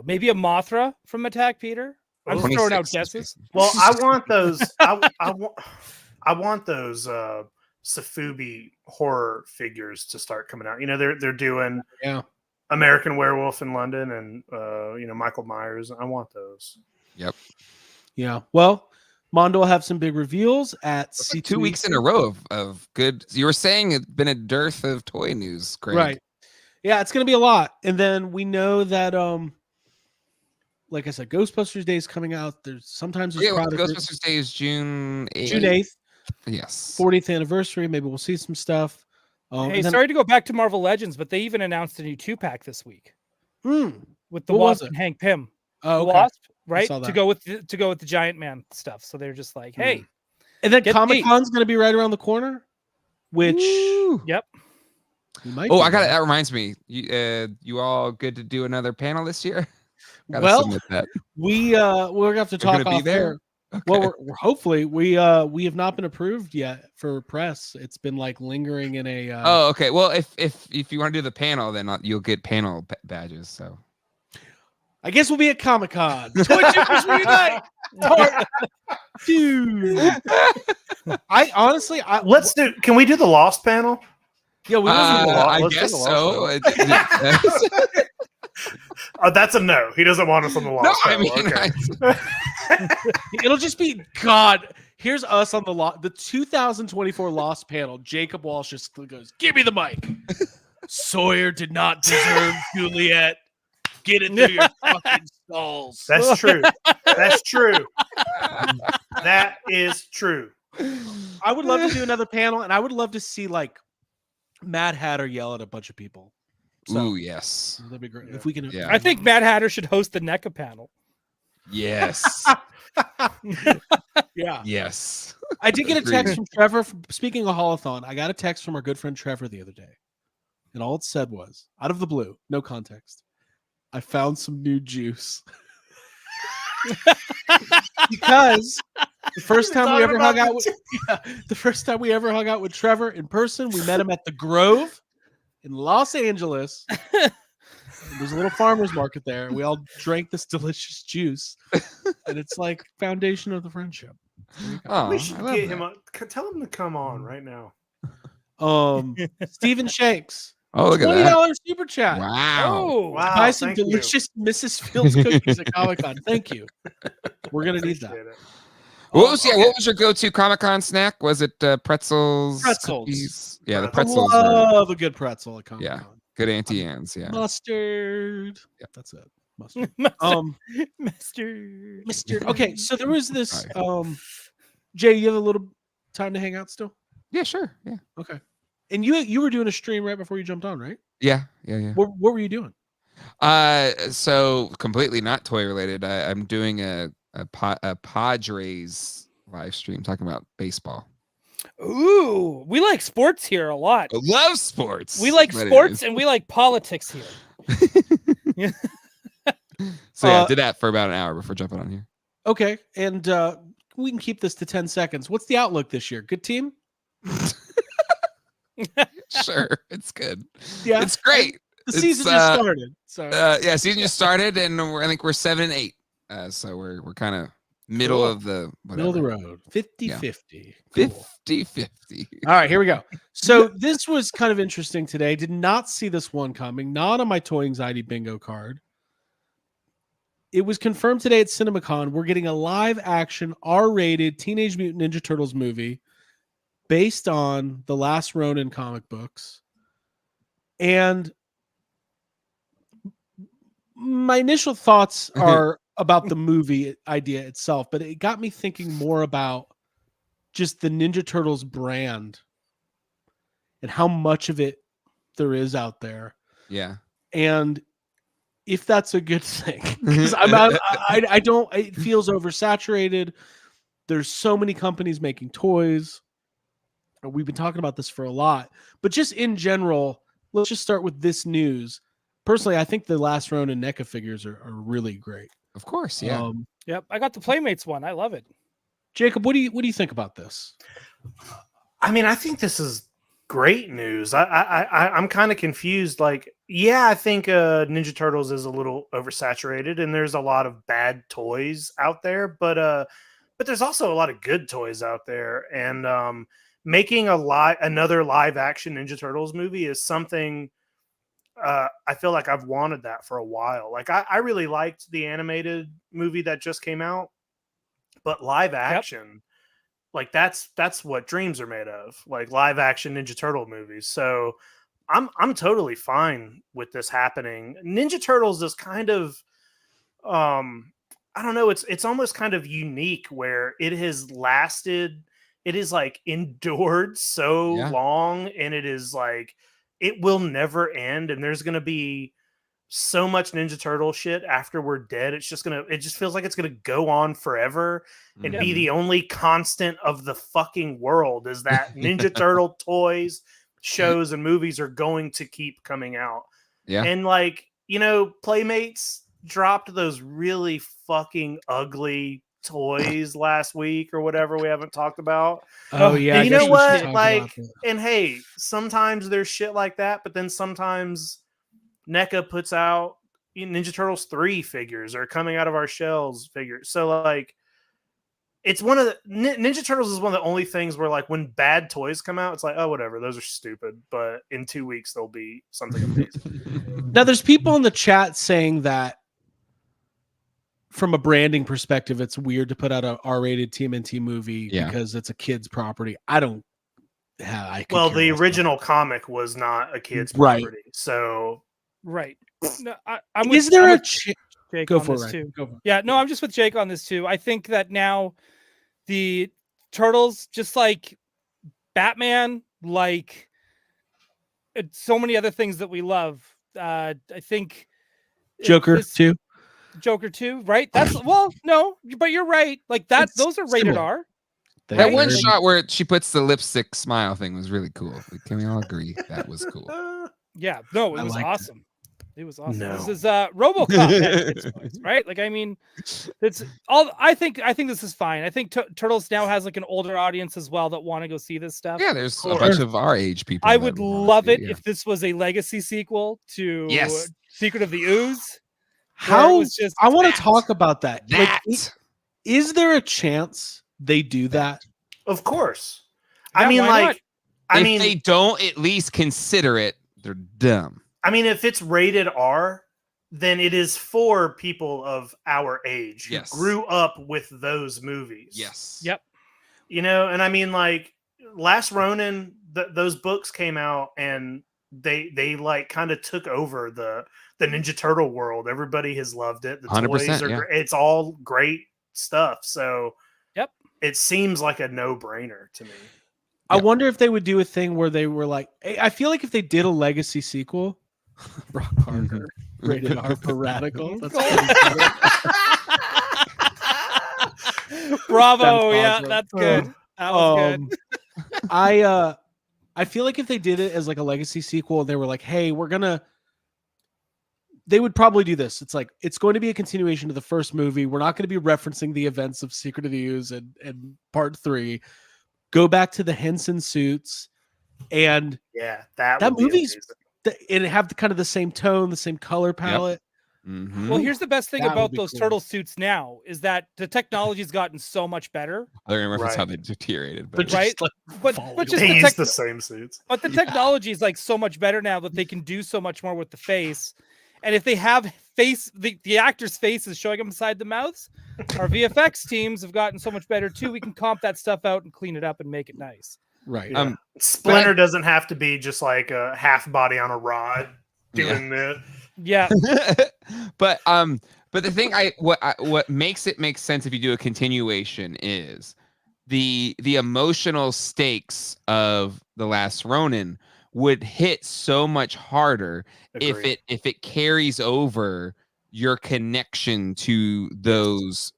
Maybe a Mothra from Attack Peter. I'm just throwing out guesses. Well, I want those. I want those Safubi horror figures to start coming out. You know, they're doing American Werewolf in London and Michael Myers. I want those. Yep. Yeah. Well, Mondo will have some big reveals at C2. Like 2 weeks in a row of good. You were saying it's been a dearth of toy news, Craig. Right. Yeah, it's gonna be a lot. And then we know that like I said, Ghostbusters Day is coming out. There's sometimes Ghostbusters Day is June 8th. June 8th. Yes. 40th anniversary. Maybe we'll see some stuff. Hey, sorry to go back to Marvel Legends, but they even announced a new 2-pack this week. With the Wasp and Hank Pym. Oh, okay. Wasp, right? To go with the Giant Man stuff. So they're just like, hey. And then Comic-Con's gonna be right around the corner. Which yep. That reminds me. You all good to do another panel this year? Well, we're gonna have to talk off there. Okay. Well, we're hopefully we have not been approved yet for press. It's been like lingering in a. Oh, okay. Well, if you want to do the panel, then you'll get panel badges. So, I guess we'll be at Comic-Con. Toy Tubers Reunite. Dude, I honestly, let's do. Can we do the Lost panel? Yeah, we. I guess so. That's a no. He doesn't want us on the Lost panel. Okay. It'll just be God. Here's us on the 2024 Lost panel. Jacob Walsh just goes, "Give me the mic." Sawyer did not deserve Juliet. Get it through your fucking skulls. That's true. That's true. That is true. I would love to do another panel, and I would love to see like Mad Hatter yell at a bunch of people. So, ooh, yes. That'd be great. If we can. I think Mad Hatter should host the NECA panel. Yes. Yeah. Yes. I did get a text from Trevor. Speaking of Holothon, I got a text from our good friend Trevor the other day. And all it said was, out of the blue, no context, I found some new juice. Because the first time we ever hung out with Trevor in person, we met him at the Grove in Los Angeles. There's a little farmer's market there. And we all drank this delicious juice. And it's like foundation of the friendship. We should get him on. Tell him to come on right now. Stephen Shanks. Oh, look at that. $20 super chat. Wow. Oh, wow. Buy some delicious Mrs. Fields cookies at Comic-Con. Thank you. We're going to need that. What was your go-to Comic-Con snack? Was it pretzels? Pretzels. Cookies? Yeah, the pretzels. Love a good pretzel at Comic-Con. Yeah, good Auntie Anne's. Yeah. Mustard. Yep. That's it. Mustard. Mister. Mister. Okay, so there was this. Sorry. Jay, you have a little time to hang out still? Yeah, sure. Yeah. Okay. And you were doing a stream right before you jumped on, right? Yeah. What were you doing? So completely not toy related. I'm doing a Padres live stream talking about baseball. Ooh, we like sports here a lot. I love sports. We like but sports and we like politics here. So yeah, did that for about an hour before jumping on here. Okay, and we can keep this to 10 seconds. What's the outlook this year? Good team? Sure, it's good. Yeah, it's great. The season just started. So yeah, season just started, and I think we're 7-8. So we're kind of middle of the middle of the road. 50-50. 50-50. All right, here we go. So this was kind of interesting today. Did not see this one coming. Not on my toy anxiety bingo card. It was confirmed today at CinemaCon. We're getting a live action R-rated Teenage Mutant Ninja Turtles movie based on the Last Ronin comic books. And my initial thoughts are about the movie idea itself, but it got me thinking more about just the Ninja Turtles brand and how much of it there is out there. Yeah. And if that's a good thing, because I don't, it feels oversaturated. There's so many companies making toys. We've been talking about this for a lot, but just in general, let's just start with this news. Personally, I think the Last Ronin NECA figures are really great. Of course, yeah. Yep, I got the Playmates one. I love it. Jacob, what do you think about this? I mean, I think this is great news. I'm kind of confused. Like, yeah, I think Ninja Turtles is a little oversaturated, and there's a lot of bad toys out there, but there's also a lot of good toys out there, and making another live action Ninja Turtles movie is something. I feel like I've wanted that for a while. Like I really liked the animated movie that just came out, but live action, like that's what dreams are made of. Like live action Ninja Turtle movies. So I'm totally fine with this happening. Ninja Turtles is kind of I don't know, it's almost kind of unique where it has lasted, it is like endured so long, and it is like it will never end, and there's going to be so much Ninja Turtle shit after we're dead. It just feels like it's going to go on forever and be the only constant of the fucking world is that Ninja Turtle toys, shows, and movies are going to keep coming out. Yeah. And like, you know, Playmates dropped those really fucking ugly toys last week or whatever we haven't talked about. Oh yeah. And you know what? Like, and hey, sometimes there's shit like that, but then sometimes NECA puts out Ninja Turtles 3 figures or coming out of our shells figures. So like, it's one of the Ninja Turtles is one of the only things where like when bad toys come out, it's like, oh, whatever, those are stupid. But in 2 weeks, there'll be something amazing. Now there's people in the chat saying that from a branding perspective, it's weird to put out a R-rated TMNT movie because it's a kid's property. I don't. Well, the original comic was not a kid's property, so right. No, is there a Jake go on for this it? too? Go for it. Yeah, no, I'm just with Jake on this too. I think that now the Turtles, just like Batman, like so many other things that we love. I think Joker too. Joker 2, right? That's no, but you're right. Like that, those are rated R. That one shot where she puts the lipstick smile thing was really cool. Can we all agree that was cool? Yeah, no, it was awesome. It was awesome. No. This is RoboCop, right? Like, I mean, it's all. I think this is fine. I think Turtles now has like an older audience as well that want to go see this stuff. Yeah, there's a bunch of our age people. I would love it if this was a legacy sequel to Secret of the Ooze. I want to talk about that. Like, is there a chance they do that? Of course. Yeah, I mean, like, not? If they don't at least consider it, they're dumb. I mean, if it's rated R, then it is for people of our age who grew up with those movies. Yes. Yep. You know, and I mean, like, Last Ronin, those books came out and they like kind of took over the the Ninja Turtle world. Everybody has loved it. The 100%, toys are yeah. great. It's all great stuff. So Yep. it seems like a no-brainer to me. I Yeah. wonder if they would do a thing where they were like, I feel like if they did a legacy sequel, Brock Parker, rated R for radical. That's pretty funny. Bravo. That's Yeah, awesome. that's good. That was good. I feel like if they did it as like a legacy sequel, they were like, hey, they would probably do this. It's like, it's going to be a continuation of the first movie. We're not going to be referencing the events of Secret of the Ooze and part 3. Go back to the Henson suits, and Yeah, that would be movie's amazing. and have kind of the same tone, the same color palette. Mhm. Well, here's the best thing That would about be those cool. turtle suits now is that the technology's gotten so much better. I don't remember how Right. they deteriorated, But but Right? just like But falling just They the use tech- the same suits. But the technology is like so much better now that they can do so much more with the face. And if they have the actors' faces showing them inside the mouths, our VFX teams have gotten so much better too. We can comp that stuff out and clean it up and make it nice. right. Yeah. Splinter doesn't have to be just like a half body on a rod doing the. Yeah. but the thing what makes it make sense if you do a continuation is the emotional stakes of The Last Ronin would hit so much harder Agreed. if it carries over your connection to those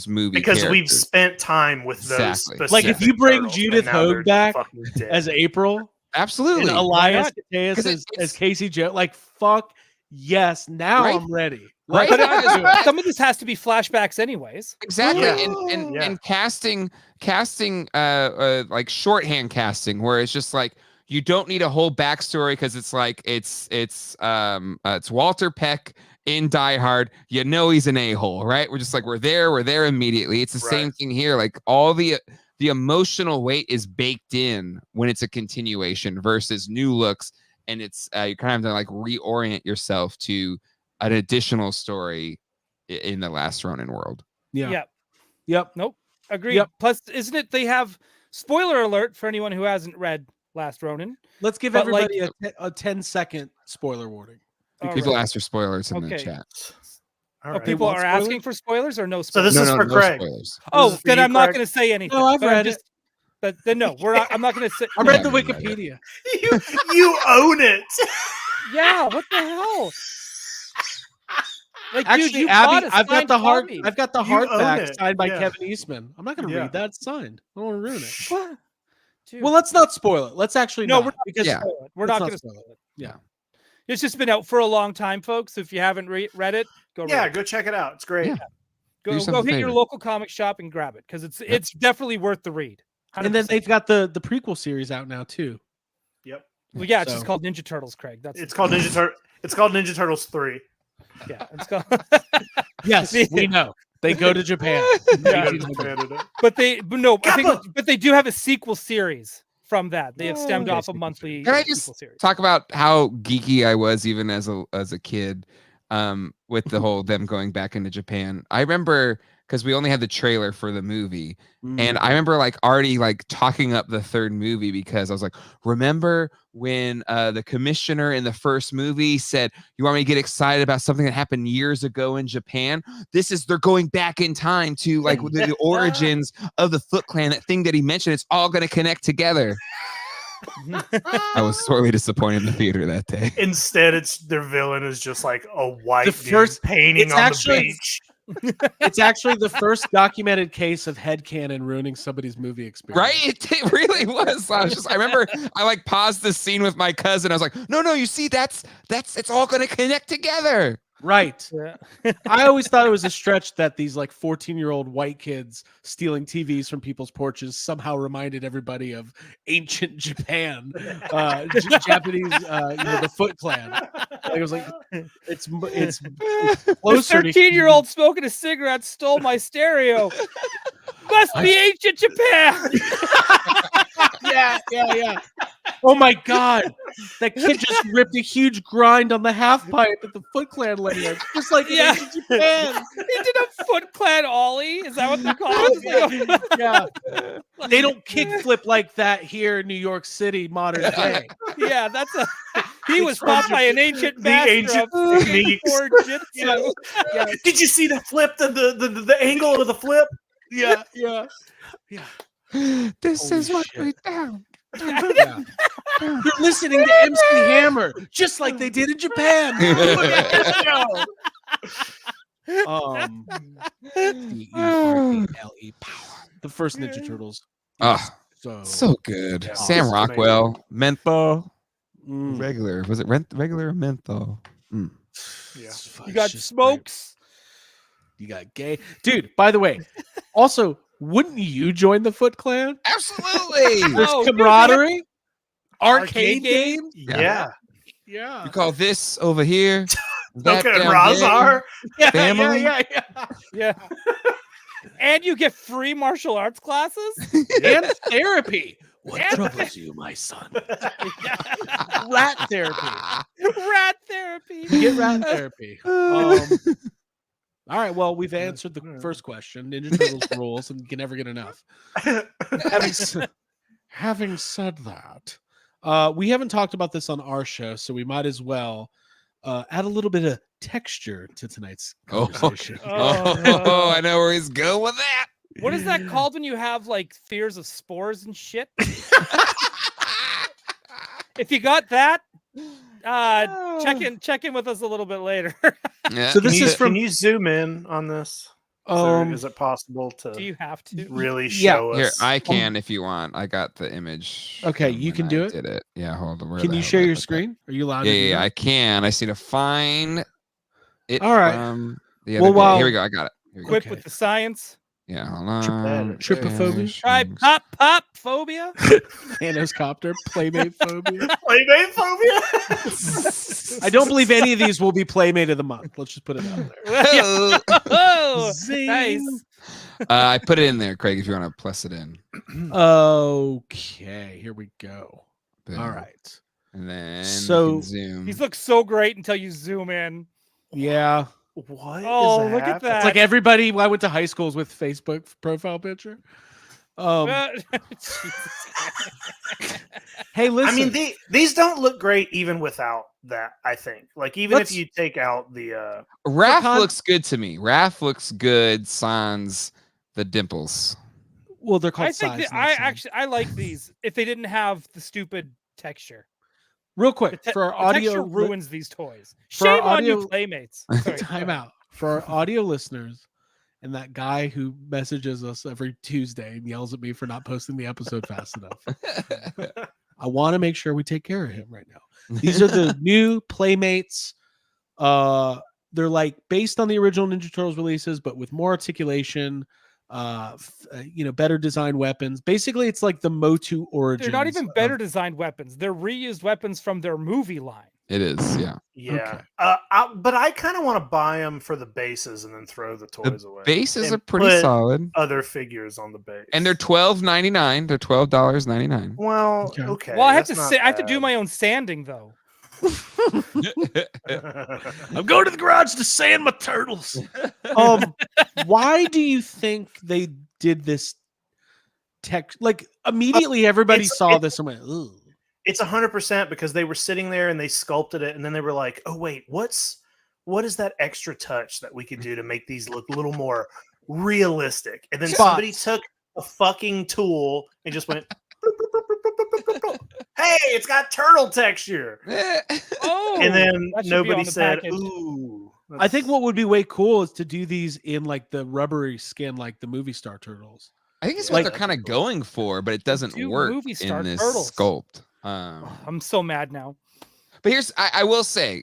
movie Because we've characters. spent time with those. Exactly. Like if you specific bring turtles, Judith and now they're Hogue back fucking dead. as April, Absolutely. and Elias not? Koteas 'Cause as it's- Casey Jones, like fuck yes, now Right? I'm ready. Right? Like, But some of this has to be flashbacks anyways. Exactly. Yeah. And Yeah. casting like shorthand casting where it's just like you don't need a whole backstory because it's like it's Walter Peck in Die Hard. You know he's an a-hole, right? We're just like we're there immediately. It's the same Right. thing here. Like all the emotional weight is baked in when it's a continuation versus new looks, and it's you kind of have to like reorient yourself to an additional story in the Last Ronin world. yeah. Yep. Yep. Agreed. Yep. Plus, isn't it they have spoiler alert for anyone who hasn't read Last Ronin? Let's give But, like- everybody a 10-second spoiler warning. All People right. ask for spoilers in the Okay. chat. All Oh, right. people want are spoilers? asking for spoilers or no So spoilers? this is for Craig. spoilers. Oh, This is for then you, I'm not Craig. going to say anything. No, I've but I'm read just, But then no, I'm not going to say. I read Yeah, the I read it. Wikipedia. You own it. Yeah, what the hell? Like, Actually, dude, you Abby, bought a I've got signed the hard, copy. I've got the You own hardback it. signed by Yeah. Kevin Eastman. I'm not going to Yeah. read that. It's signed. I don't want to ruin it. What? Dude. Well, let's not spoil it. Let's actually no, not, we're not because Yeah. spoil it. We're let's not going to spoil spoil it. Yeah. It's just been out for a long time, folks. If you haven't read it, go read Yeah, it. go check it out. It's great. Yeah. Do Go yourself a hit your favor. local comic shop and grab it because it's definitely worth the read. And then 100%. they've got the prequel series out now too. Yep. Well, yeah, it's So- just called Ninja Turtles, Craig. That's It's called Ninja Turtles 3. yeah. It's called. Yes, we know. They go to Japan. Yeah. Yeah. But they do have a sequel series from that. They have stemmed Okay, off a sequel monthly Can I sequel just series. talk about how geeky I was even as a kid with the whole them going back into Japan. I remember because we only had the trailer for the movie, and I remember like already like talking up the third movie because I was like, remember when the commissioner in the first movie said, you want me to get excited about something that happened years ago in Japan? They're going back in time to like the origins of the Foot Clan, that thing that he mentioned. It's all going to connect together. I was sorely disappointed in the theater that day. Instead, it's their villain is just like a white The dude first- painting it's on actually- the beach. It's actually the first documented case of headcanon ruining somebody's movie experience. Right? It really was. I remember I like paused the scene with my cousin. I was like, no, you see, that's it's all gonna connect together. Right. Yeah. I always thought it was a stretch that these like 14-year-old white kids stealing TVs from people's porches somehow reminded everybody of ancient Japan, Japanese, the Foot Clan. Like, it was like it's This closer to 13-year-old smoking a cigarette stole my stereo. Must be ancient Japan. Yeah. Oh my God, that kid just ripped a huge grind on the half pipe at the Foot Clan layer, just like in Yeah. ancient Japan. He did a Foot Clan ollie. Is that what they call it? Yeah, they don't kickflip like that here in New York City modern day. Yeah, He was taught by an ancient master ancient of techniques. jujitsu. Did you see the flip? The angle of the flip? Yeah. This Holy is what shit. we do. Yeah. They're listening to MC Hammer, just like they did in Japan. D-E-R-E-L-E power. The first Ninja Turtles. Ah, So so good. Yeah. Sam It's Rockwell, menthol, mm, regular. Was it regular or menthol? Mm. Yeah. You got it's just smokes. great. You got gay. Dude, by the way, also, wouldn't you join the Foot Clan? Absolutely. There's Oh, dude, camaraderie, Arcade arcade games. Yeah. Yeah. You call this over here? that Okay, down Razar. Yeah, Family? yeah. Yeah. And you get free martial arts classes. And therapy. What And troubles you, my son? Rat therapy. Rat therapy. Get rat therapy. All right. Well, we've answered the Yeah. first question. Ninja Turtles rules, and you can never get enough. Having said that, we haven't talked about this on our show, so we might as well add a little bit of texture to tonight's Oh, conversation. Oh, I know where he's going with that. What is that called when you have like fears of spores and shit? If you got that, check in with us a little bit later. Yeah. So this Can you, is from. can you zoom in on this? Is it possible to Do you have to? really Yeah. show Here, us? I can if you want. I got the image. Okay, from you when can do I it? Did it? Yeah, hold on. Where Can the you hell share did I your put that? screen? Are you allowed Yeah, to do yeah, that? I can. I just need to find it. All right. From the Well, other day. while- Here we go. I got it. Here we go. Quip Okay. with the science. Yeah, hold on. Trypophobia? Try pop phobia. Anoscopter, playmate phobia. Playmate phobia. I don't believe any of these will be playmate of the month. Let's just put it out there. Oh, Zing. nice. I put it in there, Craig, if you want to plus it in. Okay, here we go. Boom. All right. And then So- you can zoom. These look so great until you zoom in. Yeah. What? Oh, is look at happening? that. It's like everybody I went to high schools with Facebook profile picture. Hey, listen. I mean, these don't look great even without that. I think, like, even Let's- if you take out the Raph con- looks good to me. Raph looks good. Sans the dimples. well, they're called I think size. that not signs. I like these if they didn't have the stupid texture. Real The, quick te- for our the audio texture ruins these toys. for our Shame on you, audio- playmates. Sorry, time go ahead. out for our audio listeners and that guy who messages us every Tuesday and yells at me for not posting the episode fast enough. I want to make sure we take care of him right now. These are the new Playmates. They're like based on the original Ninja Turtles releases, but with more articulation, better designed weapons. Basically, it's like the Motu origins. They're not even of- better designed weapons. They're reused weapons from their movie line. It is, yeah. yeah. Okay. But I kind of want to buy them for the bases and then throw the toys away. Bases And are pretty put solid. Other figures on the base, And they're $12.99. They're $12.99. well, Okay. okay. Well, I have that's to not say, I have to do bad. my own sanding though. I'm going to the garage to sand my turtles. Why do you think they did this tech? Like immediately, everybody it's- saw it- this and went, "Ooh." It's 100% because they were sitting there and they sculpted it, and then they were like, "Oh wait, what is that extra touch that we could do to make these look a little more realistic?" And then somebody took a fucking tool and just went, "Hey, it's got turtle texture." Oh, And then that should be nobody on the said, package. "Ooh." I think what would be way cool is to do these in like the rubbery skin, like the movie star turtles. I think it's Yeah, what they're that'd kind be of cool. going for, but it doesn't do work movie star in this turtles. sculpt. I'm so mad now. But here's, I will say,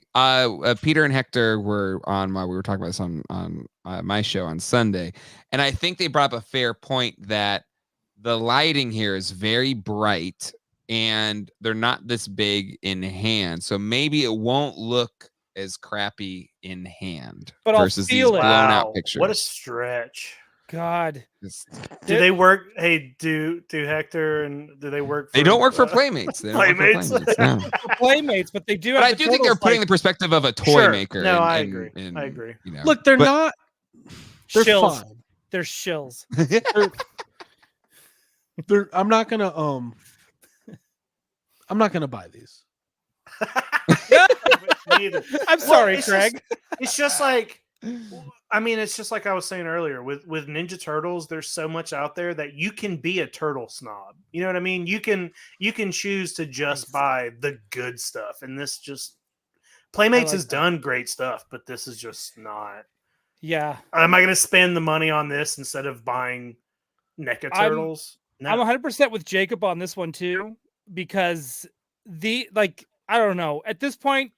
Peter and Hector were on we were talking about this on my show on Sunday, and I think they brought up a fair point that the lighting here is very bright, and they're not this big in hand, so maybe it won't look as crappy in hand But I'll versus these feel it. blown out Wow, pictures. what a stretch. God, It's- Do they work? Hey, do Hector and do they work? they don't work for Playmates. They don't work for Playmates? Playmates, no. for playmates, but they do. But have I the do think they're turtles, putting like, the perspective of a toy Sure. maker. No, in- I in- agree. in, I agree. You know. Look, they're But- not. They're shills. fine. They're shills. I'm not gonna buy these. Neither. I'm Well, sorry, it's Craig. It's just like, I mean, it's just like I was saying earlier with Ninja Turtles. There's so much out there that you can be a turtle snob. You know what I mean? You can choose to just buy the good stuff, and this just Playmates has done great stuff, but this is just not. Yeah. Am I going to spend the money on this instead of buying NECA Turtles? No. I'm 100% with Jacob on this one too, because I don't know. At this point,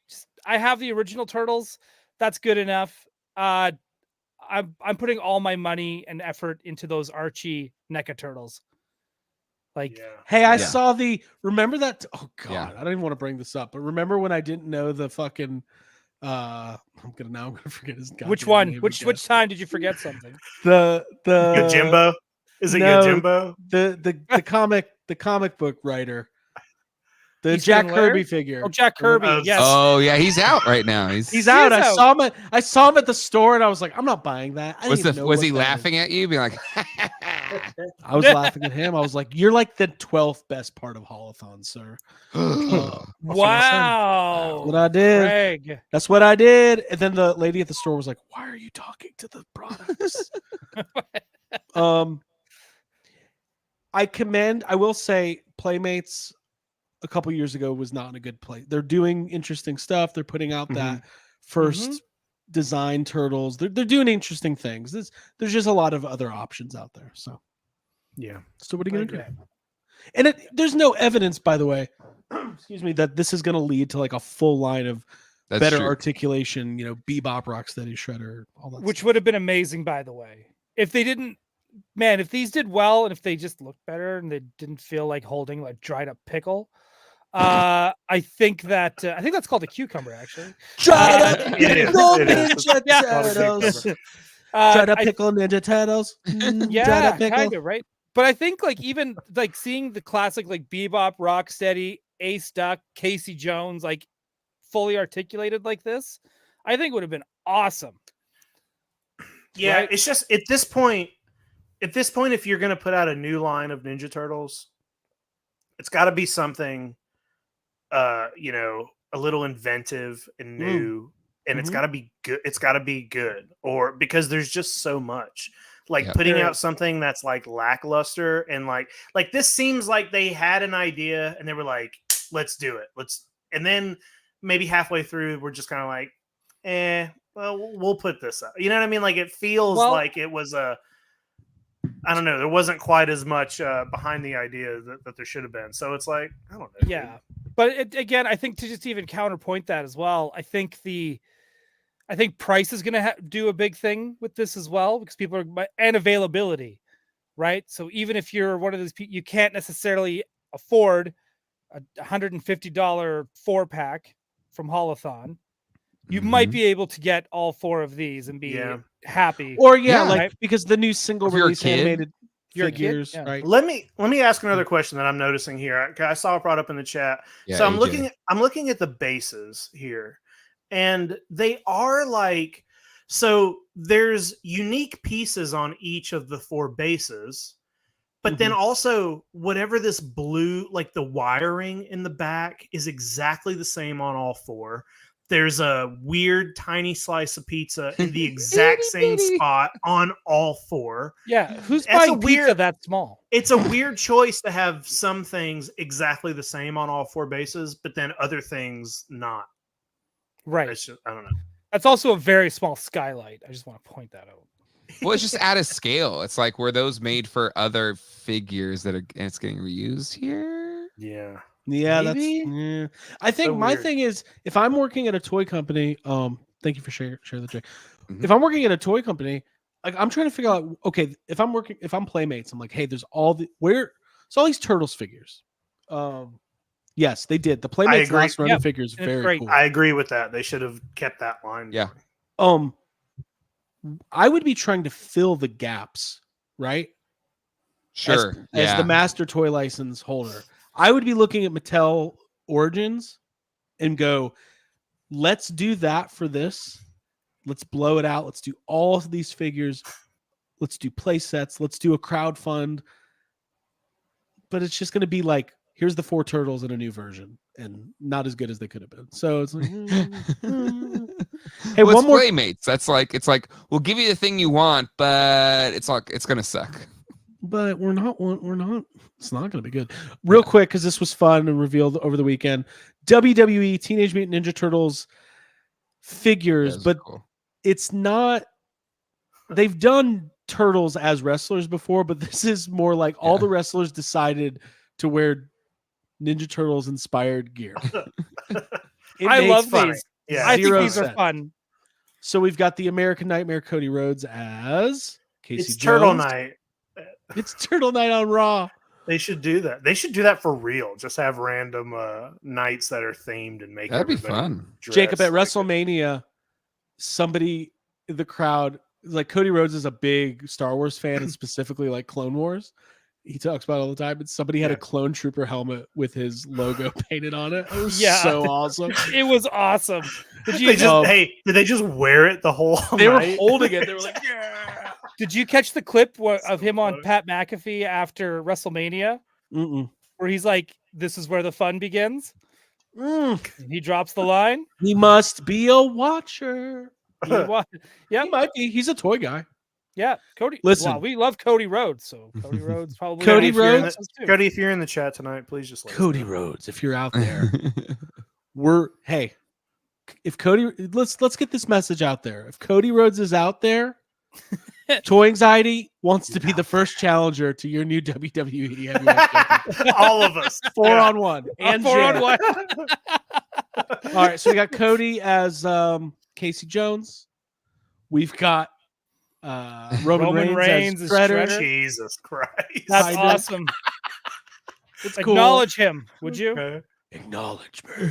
I have the original Turtles. That's good enough. I'm putting all my money and effort into those Archie NECA Turtles. Hey, I saw remember that? Oh God, Yeah. I don't even want to bring this up, but remember when I didn't know the fucking I'm gonna forget his goddamn Which one? name Which again. time did you forget something? The Yojimbo? Is it Yojimbo? The comic book writer. The Eastern Jack Lair? Kirby figure. Oh, Jack Kirby. Yes. Oh yeah, he's out right now. He's out. I saw him at the store, and I was like, I'm not buying that. Was he laughing at you, being like? I was laughing at him. I was like, "You're like the 12th best part of Holothon, sir." Wow. That's what I did. Craig. That's what I did. And then the lady at the store was like, "Why are you talking to the products?" I will say, Playmates a couple years ago was not in a good place. They're doing interesting stuff. They're putting out that first design Turtles. They're doing interesting things. There's just a lot of other options out there. So yeah. So what are you gonna do? And there's no evidence, by the way, excuse me, that this is gonna lead to like a full line of better articulation, Bebop, Rocksteady, Shredder, all that Which stuff. would have been amazing, by the way. If they didn't, man, if these did well and if they just looked better and they didn't feel like holding like dried up pickle, I think that's called a cucumber, actually. Dried up pickle it is. Ninja Turtles. Dried up pickle Ninja Turtles. Yeah, kind of, right? But I think like even like seeing the classic like Bebop, Rocksteady, Ace Duck, Casey Jones, like fully articulated like this, I think would have been awesome. Yeah, right? It's just at this point, if you're going to put out a new line of Ninja Turtles, it's got to be something, a little inventive and new, and it's got to be good. It's got to be good, or because there's just so much. Like putting out something that's like lackluster and like this seems like they had an idea and they were like, let's do it. And then maybe halfway through we're just kind of like, well, we'll put this up. You know what I mean? Like it feels like it was I don't know. There wasn't quite as much behind the idea that there should have been. So it's like, I don't know. Yeah. But again, I think to just even counterpoint that as well, I think price is going to do a big thing with this as well, because people are, and availability, right? So even if you're one of those people, you can't necessarily afford a $150 4-pack from Holothon, you might be able to get all 4 of these and be happy. Or because the new single release animated figures, yeah. right? Let me ask another question that I'm noticing here. I saw it brought up in the chat. Yeah, so I'm AJ. looking at the bases here. And they are like, so there's unique pieces on each of the 4 bases, but then also whatever this blue, like the wiring in the back is exactly the same on all 4. There's a weird tiny slice of pizza in the exact same spot on all 4. Yeah. Who's buying pizza that small? It's a weird choice to have some things exactly the same on all 4 bases, but then other things not. Right. I don't know. That's also a very small skylight. I just want to point that out. Well, it's just out of scale. It's like, were those made for other figures and it's getting reused here? Yeah. Yeah, Maybe? I think So my weird. thing is, if I'm working at a toy company, thank you for share the J. If I'm working at a toy company, like I'm trying to figure out, okay, if I'm Playmates, I'm like, hey, there's all these Turtles figures. Yes, they did. The Playmates last run of figures very great. cool. I agree with that. They should have kept that line. Yeah. going. I would be trying to fill the gaps, right? Sure. As the master toy license holder, I would be looking at Mattel Origins and go, let's do that for this. Let's blow it out. Let's do all of these figures. Let's do play sets. Let's do a crowd fund. But it's just going to be like here's the 4 turtles in a new version, and not as good as they could have been. So it's like, hey, Well, one it's more. Playmates. That's like it's like we'll give you the thing you want, but it's gonna suck. But we're not. It's not going to be good. Real quick, because this was fun and revealed over the weekend. WWE Teenage Mutant Ninja Turtles figures, That's but cool. it's not. They've done turtles as wrestlers before, but this is more like all the wrestlers decided to wear Ninja Turtles inspired gear. I love funny. these. Yeah, I think Zero these are sense. fun. So we've got the American Nightmare Cody Rhodes as Casey It's Jones. Turtle Night. It's Turtle Night on Raw. They should do that. They should do that for real. Just have random nights that are themed and make That'd be everybody fun. dress Jacob, at like it. WrestleMania, somebody in the crowd, like Cody Rhodes is a big Star Wars fan and specifically like Clone Wars. He talks about it all the time. And somebody had a clone trooper helmet with his logo painted on it. It was so awesome. It was awesome. Did They you just, did they just wear it the whole They were night? holding it. They were like, yeah. Did you catch the clip of him on funny. Pat McAfee after WrestleMania, Mm-mm. where he's like, "This is where the fun begins"? Mm. And he drops the line. He must be a watcher. Yeah, He might be. He's a toy guy. yeah. Cody. Listen. Wow, we love Cody Rhodes, so Cody Rhodes probably. Cody if you're in Rhodes? the- Cody, if you're in the chat tonight, please just let us Cody know. Rhodes, if you're out there, if Cody, let's get this message out there. If Cody Rhodes is out there, Toy Anxiety wants to be the first challenger to your new WWE Heavyweight Championship. All of us. 4-on-1 and 4-on-1. All right, so we got Cody as Casey Jones. We've got Roman Reigns as Shredder. Jesus Christ. That's Kinda. awesome. It's cool. Acknowledge him, would you? Okay. Acknowledge me.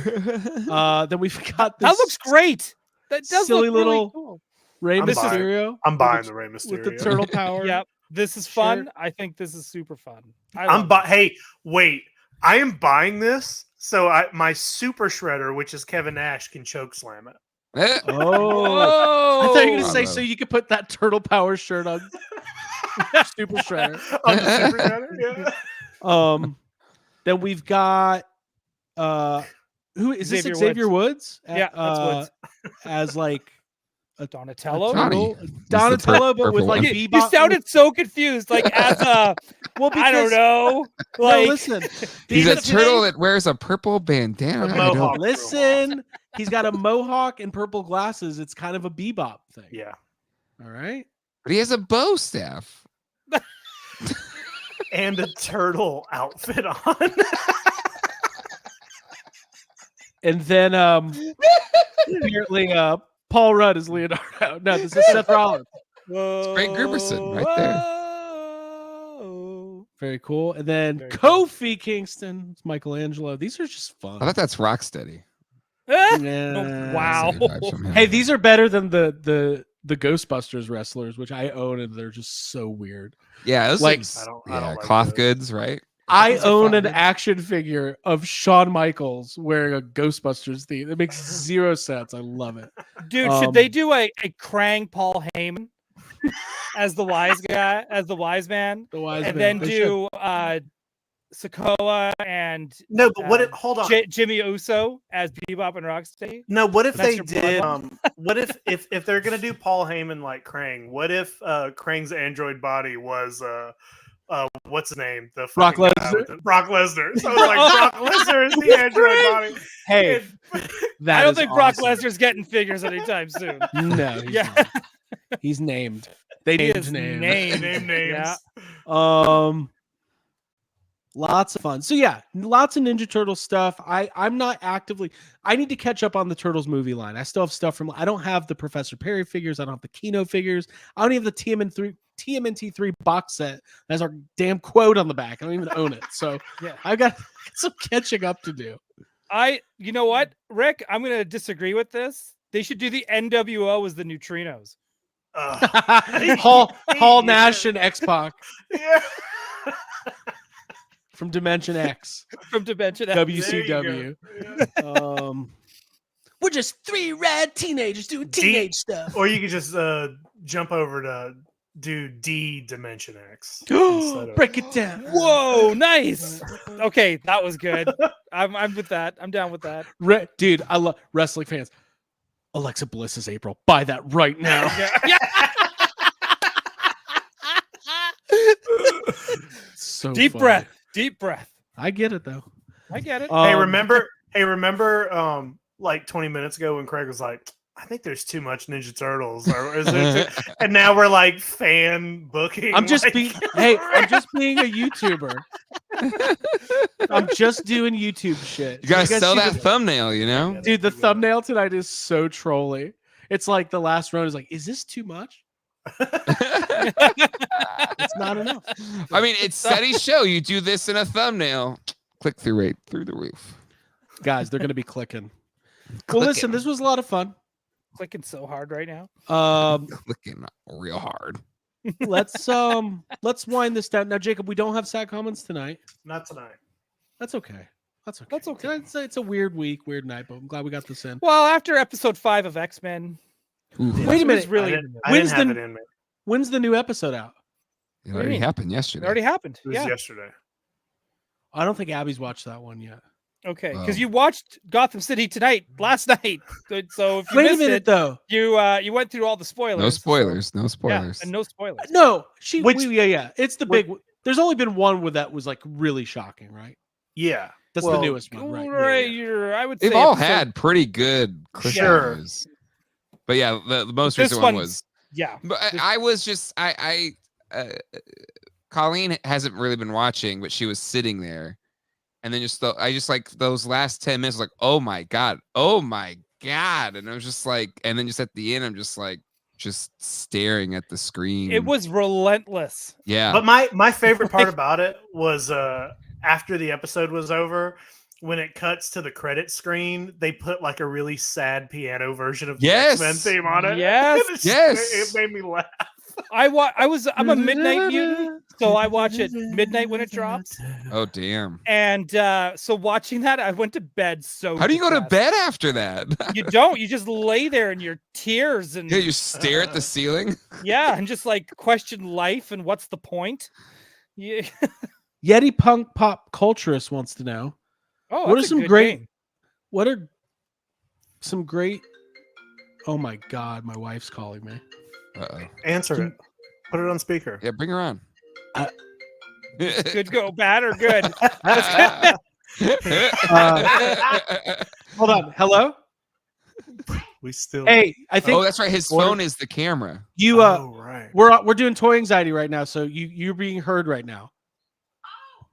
Then we've got this That looks great. That does silly look really little cool. Rey I'm buying- Mysterio I'm buying the Rey Mysterio. with the turtle power. Yep. This is fun. I think this is super fun. Hey, wait. I am buying this so my super shredder, which is Kevin Nash, can choke slam it. Oh, I thought you were gonna say Bravo. so you could put that turtle power shirt on Super Shredder. On the super shredder, yeah. Then we've got who is this? Xavier Xavier Woods? Yeah, that's Woods. As like a Donatello. Johnny. Donatello, but with purple like one. You bebop. sounded so confused, like as a Well, I don't because- know. No, Like listen. He's a because turtle that wears a purple bandana. A I don't- mohawk. Listen, he's got a mohawk and purple glasses. It's kind of a bebop thing. Yeah. All right. But he has a bow staff. And a turtle outfit on. And then apparently Paul Rudd is Leonardo. No, this is Seth Rollins. Greg Gruberson right there. Whoa. Very cool. And then Very cool. Kofi Kingston, it's Michelangelo. These are just fun. I thought that's Rocksteady. Ah! Yeah. Wow. Same vibes from him. Hey, these are better than the Ghostbusters wrestlers, which I own, and they're just so weird. Yeah, those like- things- I don't yeah, like cloth those. goods, right? I Those are own an fun. action figure of Shawn Michaels wearing a Ghostbusters theme. It makes zero sense. I love it. Dude, should they do a Krang Paul Heyman as the wise guy, as the wise man? The wise And man. then They should. do Sokoa and No, but what if hold on. Jimmy Uso as Bebop and Rocksteady? No, what if That's they your did? bloodline. What if they're gonna do Paul Heyman like Krang? What if Krang's android body was what's his name? The Brock fucking guy Lesnar? with the- Brock Lesnar. So it's like Brock Lesnar is the android body. Hey, that I don't is think Brock awesome. Lesnar's getting figures anytime soon. No, he's Yeah. not. He's named. They He named is names. named. Name names. Yeah. Lots of fun. So yeah, lots of Ninja Turtle stuff. I'm not actively. I need to catch up on the Turtles movie line. I still have stuff from. I don't have the Professor Perry figures. I don't have the Kino figures. I don't even have the TMNT 3 box set. That's our damn quote on the back. I don't even own it. So Yeah. I got some catching up to do. You know what, Rick? I'm gonna disagree with this. They should do the NWO as the Neutrinos. Hall Nash and X-Pac Yeah. from Dimension X. From Dimension X. WCW. We're just 3 rad teenagers doing teenage stuff. Or you could just jump over to do D Dimension X. instead of- Break it down. Whoa, nice. Okay, that was good. I'm with that. I'm down with that. Dude, I love wrestling fans. Alexa Bliss is April. Buy that right now. Yeah. So Deep funny. breath. Deep breath. I get it though. I get it. Hey, remember like 20 minutes ago when Craig was like, I think there's too much Ninja Turtles, or is there and now we're like fan booking. I'm just like, being I'm just being a YouTuber. I'm just doing YouTube shit. You gotta guys sell see that thumbnail, you know? Dude, the thumbnail tonight is so trolly. It's like the last round is like, is this too much? It's not enough. I mean, it's steady show. You do this in a thumbnail, click through rate through the roof. Guys, they're gonna be clicking. Well, listen, this was a lot of fun. Clicking so hard right now. Clicking real hard. Let's wind this down. Now, Jacob, we don't have sad comments tonight. Not tonight. That's okay. That's okay. That's okay. It's a weird week, weird night, but I'm glad we got this in. Well, after episode 5 of X-Men. Wait a minute. Really, I didn't have it in me. When's the new episode out? It do you already mean? happened it yesterday. already happened. It was Yeah. yesterday. I don't think Abby's watched that one yet. Okay. Wow. Because you watched Gotham City tonight, last night. So if you Wait a missed minute, it, though. you went through all the spoilers. No spoilers. No Yeah, spoilers. and no spoilers. No, Which- yeah. It's the big. There's only been one where that was like really shocking, right? Yeah. That's Well, the newest one, right? Right, I would say They've all episode- had pretty good Sure. cliffhangers. But yeah, the most This recent one one's- was. Yeah. But I was just Colleen hasn't really been watching, but she was sitting there, and then I just like those last 10 minutes, like, oh my god, and I was just like, and then just at the end, I'm just like, just staring at the screen. It was relentless. yeah. But my favorite part about it was after the episode was over, when it cuts to the credit screen, they put like a really sad piano version of the Yes. X-Men theme on it. Yes. It's- Yes. It made me laugh. I'm a midnight mutant, so I watch it midnight when it drops. Oh damn. And so watching that, I went to bed so How do you go to depressed. bed after that? You don't. You just lay there in your tears and Yeah, you stare at the ceiling. and just like question life and what's the point? Yeah. Yeti Punk Pop Culturist wants to know Oh, what are that's a some good great. name. What are some great? Oh my god, my wife's calling me. Uh-oh. Answer it. Put it on speaker. Yeah, bring her on. Good go, bad or good? Hold on. Hello. We still. Hey, I think Oh, that's right. His phone is the camera. you. Oh, right. We're doing toy anxiety right now, so you're being heard right now.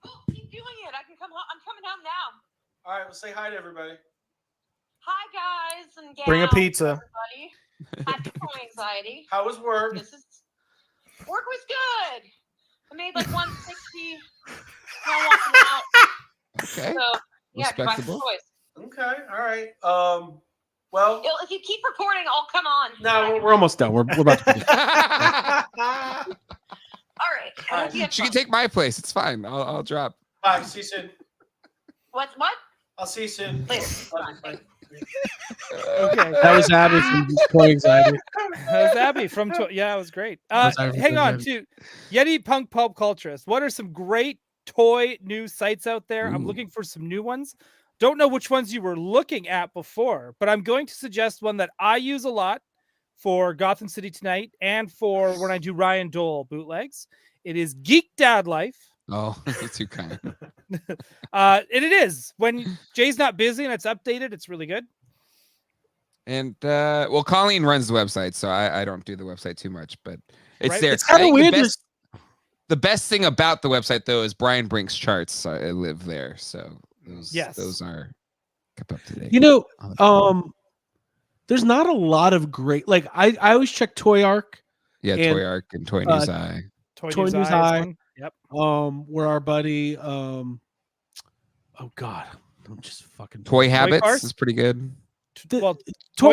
Oh, keep doing it. I can come home. I'm coming home now. All right, well, say hi to everybody. Hi, guys and gals. Bring a pizza. Everybody. Happy toy anxiety. How was work? Work was good. I made like 160. Now walking out. Okay. So yeah, goodbye for Respectable. toys. Okay. All right. Well, If you keep recording, I'll come on. no, we're almost done. We're about to finish. All right. I hope you had She can fun. take my place. It's fine. I'll drop. Bye. See you soon. What? I'll see you soon. Later. Bye. Okay. That was Abby from toy anxiety. That was Abby from yeah, it was great. was Abby Hang from on to Yeti Punk Pulp Culturist. What are some great toy news sites out there? I'm Ooh. looking for some new ones. Don't know which ones you were looking at before, but I'm going to suggest one that I use a lot for Gotham City Tonight and for when I do Ryan Dole bootlegs. It is Geek Dad Life. Oh, you're too kind. And it is when Jay's not busy and it's updated. It's really good. And well, Colleen runs the website, so I don't do the website too much, but it's Right. there. It's kind I of think weird. The best thing about the website though is Brian Brink's charts. So I live there, so those are kept up to date. You know, there's not a lot of great. Like I always check Toy Arc. yeah, and, Toy Arc and Toy News Eye. Toy Toy News News Eye is Eye. one. Yep. Where our buddy oh god, I'm just fucking Toy Habits Farce? is pretty good. Well, Toy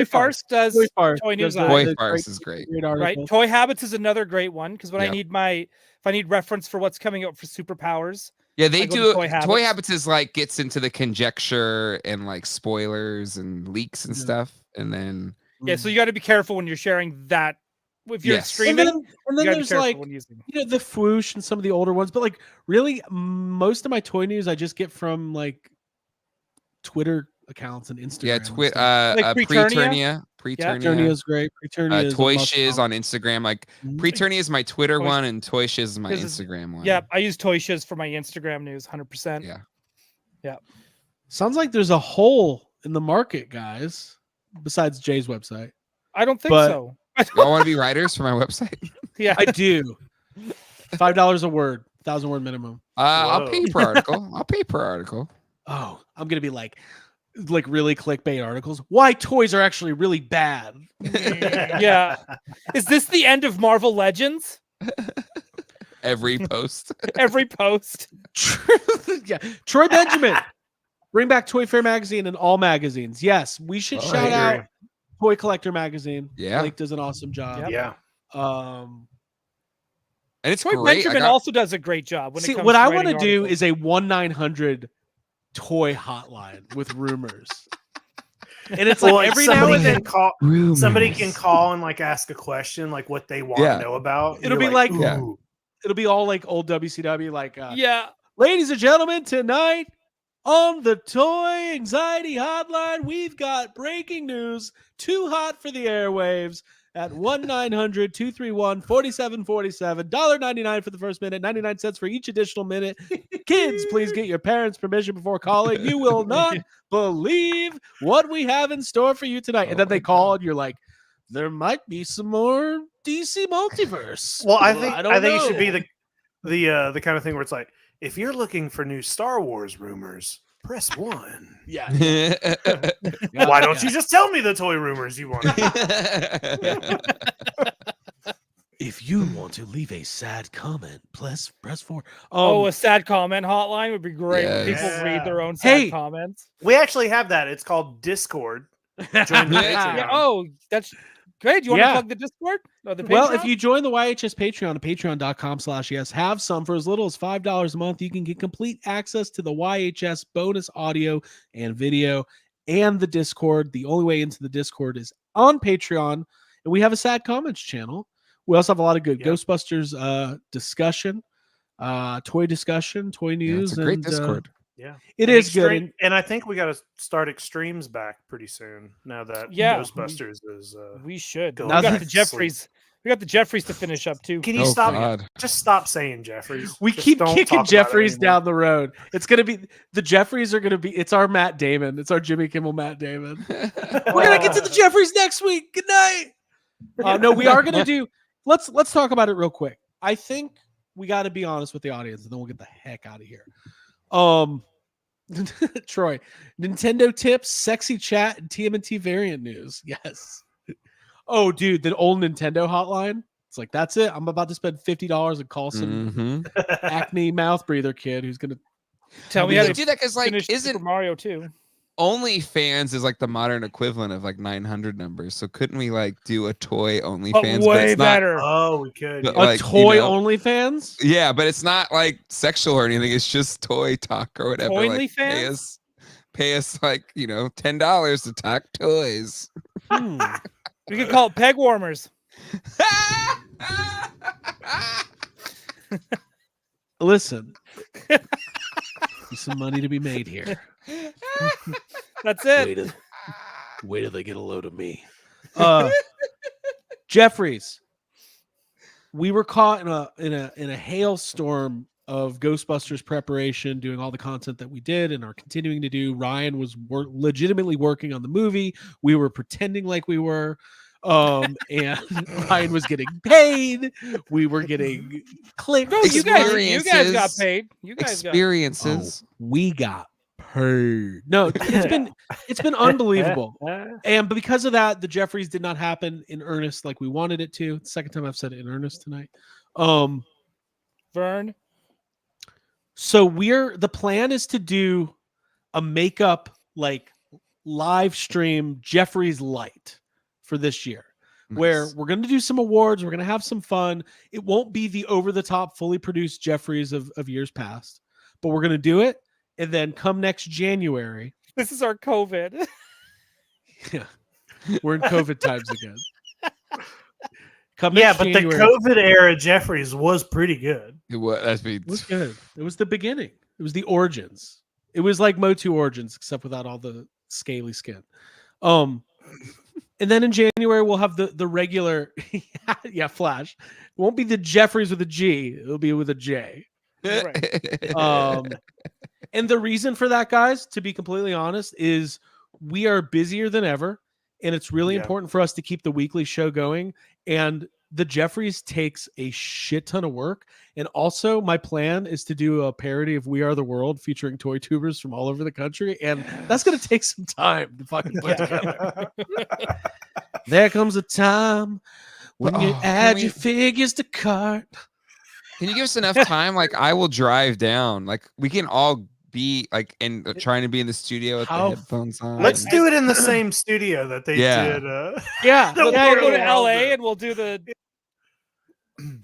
Toy Farce does Toy Farce Toy News does Eye. Toy the Farce is great. great Right. article. Toy Habits is another great one because when I Yep. need if I need reference for what's coming out for superpowers. Yeah, they I go to do. Toy Habits. Toy Habits is like gets into the conjecture and like spoilers and leaks and Yeah. stuff, and then Yeah, so you got to be careful when you're sharing that if you're Yes. streaming, and you then gotta be there's careful like when using. the Fwoosh and some of the older ones, but like really most of my toy news I just get from like Twitter accounts and Instagram. Yeah, and stuff. Like Preturnia. Preturnia is great. Preturnia is Toy a must Shiz follow. on Instagram. Like Mhm. Preturnia is my Twitter Toy- one, and Toy Shiz is my This is- Instagram one. Yeah, I use Toy Shiz for my Instagram news, 100%. Yeah. Sounds like there's a hole in the market, guys. Besides Jay's website, I don't think But- so. Y'all want to be writers for my website? Yeah, I do. $5 a word, 1,000 word minimum. I'll pay Whoa. per article. I'll pay per article. Oh, I'm gonna be like really clickbait articles. Why toys are actually really bad. yeah. Is this the end of Marvel Legends? Every post. Every post. Yeah, Troy Benjamin. Bring back Toy Fair magazine and all magazines. Yes, we should Oh, shout I out agree. Toy Collector magazine. Yeah. Blake does an awesome job. Yep. Yeah. And it's Troy great. Benjamin also does a great job. When it See, comes what to I want to writing do articles. is a 1-900 toy hotline with rumors. And it's Well, like every now and then somebody can call and like ask a question, like what they want Yeah. to know about. It'll You're be like- Yeah. "Ooh." it'll be all like old WCW, like yeah. ladies and gentlemen, tonight on the Toy Anxiety Hotline, we've got breaking news too hot for the airwaves at 1-900-231-4747, $1.99 for the first minute, 99 cents for each additional minute. Kids, please get your parents' permission before calling. You will not believe what we have in store for you tonight. And then they call and you're like, there might be some more DC multiverse. Well, I think don't it should be know. the kind of thing where it's like, if you're looking for new Star Wars rumors, press 1. Yeah. Why don't you just tell me the toy rumors you want? If you want to leave a sad comment, press 4. A sad comment hotline would be great when people Yes. read their own sad Hey. comments. We actually have that. It's called Discord. Join the Yeah. Yeah. Patreon. Oh, that's great. Do you want Yeah. to plug the Discord? Or the Well, if Patreon? you join the YHS Patreon at patreon.com/yes, have some for as little as $5 a month. You can get complete access to the YHS bonus audio and video and the Discord. The only way into the Discord is on Patreon. And we have a sad comments channel. We also have a lot of good Yep. Ghostbusters discussion, toy discussion, toy Yeah, news. it's a great and, Discord. Yeah. It And is good. Extreme- and I think we got to start Extremes back pretty soon now that Yeah. Ghostbusters is. we should. Go We got back the to Jeffries. We got the Jeffries to finish up too. Can you Oh, stop? God. Just stop saying Jeffries. We Just keep don't kicking talk about it Jeffries anymore. down the road. It's gonna be the Jeffries are gonna be. It's our Matt Damon. It's our Jimmy Kimmel Matt Damon. We're gonna get to the Jeffries next week. Good night. No, we are gonna do. Let's talk about it real quick. I think we got to be honest with the audience, and then we'll get the heck out of here. Troy, Nintendo tips, sexy chat, and TMNT variant news. Yes. Oh, dude, the old Nintendo hotline. It's like that's it. I'm about to spend $50 and call some Mhm. acne mouth breather kid who's gonna. Tell me We how could to do that because like finish Super isn't Mario too. OnlyFans is like the modern equivalent of like 900 numbers. So couldn't we like do a toy But OnlyFans? way it's not, better. Oh, we could. But yeah. A like, you toy know- OnlyFans? Yeah, but it's not like sexual or anything. It's just toy talk or whatever. Like, OnlyFans? pay us like $10 to talk toys. Hmm. We could call it peg warmers. Listen, there's some money to be made here. That's it. Wait till they get a load of me. Jeffries, we were caught in a hailstorm of Ghostbusters preparation, doing all the content that we did and are continuing to do. Ryan was legitimately working on the movie. We were pretending like we were. And Ryan was getting paid. We were getting clicks. No, you guys got Experiences. paid. You guys got Experiences. We got paid. No, it's been unbelievable. And because of that, the Jeffries did not happen in earnest like we wanted it to. It's the second time I've said it in earnest tonight. Vern. So the plan is to do a makeup like live stream Jeffries Light for this year, where Nice. we're going to do some awards. We're going to have some fun. It won't be the over the top, fully produced Jeffries of years past, but we're going to do it. And then come next January, This is our COVID. yeah, we're in COVID times again. Come Yeah, next but the January. COVID era Jeffries was pretty good. It was, It was good. It was the beginning. It was the origins. It was like Motu Origins, except without all the scaly skin. And then in January we'll have the regular, Flash. It won't be the Jeffries with a G. It'll be with a J. And the reason for that, guys, to be completely honest, is we are busier than ever, and it's really important for us to keep the weekly show going. And the Jeffries takes a shit ton of work. And also, my plan is to do a parody of We Are the World featuring toy tubers from all over the country, and that's going to take some time to fucking put together. There comes a time when you add your figures to cart. Can you give us enough time? Like, I will drive down. Like, we can all be like trying to be in the studio with the headphones on. Let's do it in the same studio that they did. We'll go to LA and we'll do the.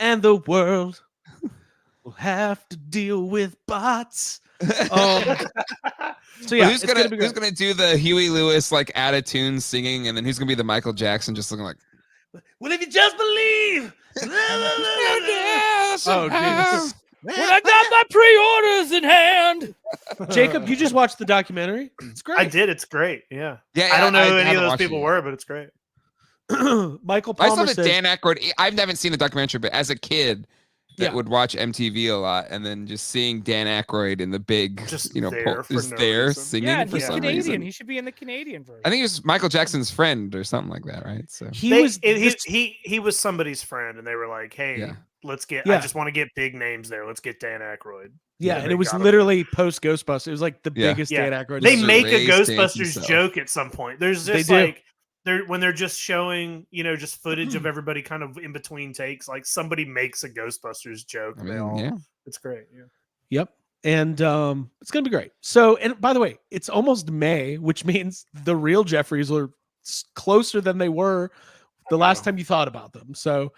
And the world will have to deal with bots. So yeah, who's gonna do the Huey Lewis like out of tune singing, and then who's gonna be the Michael Jackson just looking like? Well, if you just believe. Oh, Jesus. When I got my pre-orders in hand. Jacob, you just watched the documentary. It's great. I did. It's great. Yeah. Yeah. I don't know who any of those people were, but it's great. Michael I Palmer saw says, Dan Aykroyd. I haven't seen the documentary, but as a kid that would watch MTV a lot, and then just seeing Dan Aykroyd in the big, just there singing for he's some Canadian. reason. He should be in the Canadian version. I think it was Michael Jackson's friend or something like that, right? So he was somebody's friend, and they were like, "Hey, let's get. I just want to get big names there. Let's get Dan Aykroyd." Yeah, and it was literally post Ghostbusters. It was like the biggest Dan Aykroyd. They make a Ghostbusters joke at some point. There's just like when they're just showing, just footage of everybody kind of in between takes. Like somebody makes a Ghostbusters joke. It's great. Yeah. Yep. And it's gonna be great. So, and by the way, it's almost May, which means the real Jeffries are closer than they were the last time you thought about them. So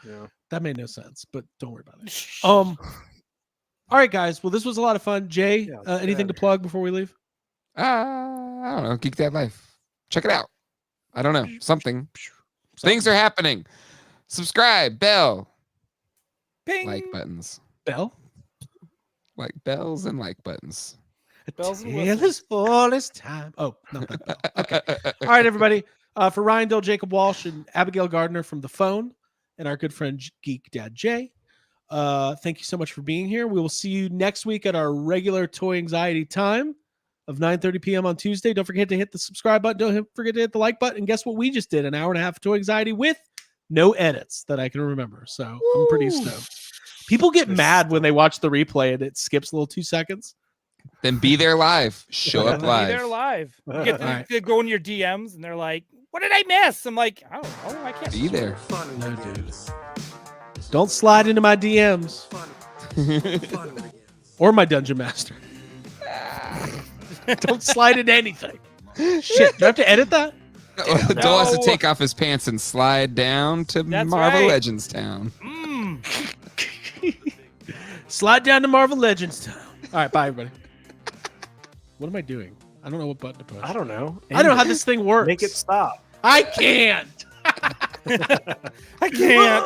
that made no sense, but don't worry about it. All right, guys. Well, this was a lot of fun. Jay, anything to plug before we leave? I don't know. Geek Dad Life. Check it out. I don't know. Something. Things are happening. Subscribe. Bell. Ping. Like buttons. Bell? Like bells and like buttons. Bells and whistles. All this time. Oh, not that bell. Okay. All right, everybody. For Ryan Dill, Jacob Walsh, and Abigail Gardner from The Phone, and our good friend Geek Dad J. Thank you so much for being here. We will see you next week at our regular Toy Anxiety time of 9:30 p.m. on Tuesday. Don't forget to hit the subscribe button. Don't forget to hit the like button. And guess what? We just did an hour and a half of Toy Anxiety with no edits that I can remember. So I'm pretty stoked. People get mad when they watch the replay and it skips a little 2 seconds. Then be there live. Show up live. Be there live. You get to go in your DMs and they're like, "What did I miss?" I'm like, "I don't know. I can't be there." No, dude. Don't slide into my DMs or my Dungeon Master. Don't slide into anything. Shit, do I have to edit that? Dole has to take off his pants and slide down to Marvel Legends Town. Slide down to Marvel Legends Town. All right, bye, everybody. What am I doing? I don't know what button to push. I don't know. I don't know how this thing works. Make it stop. I can't. I can't.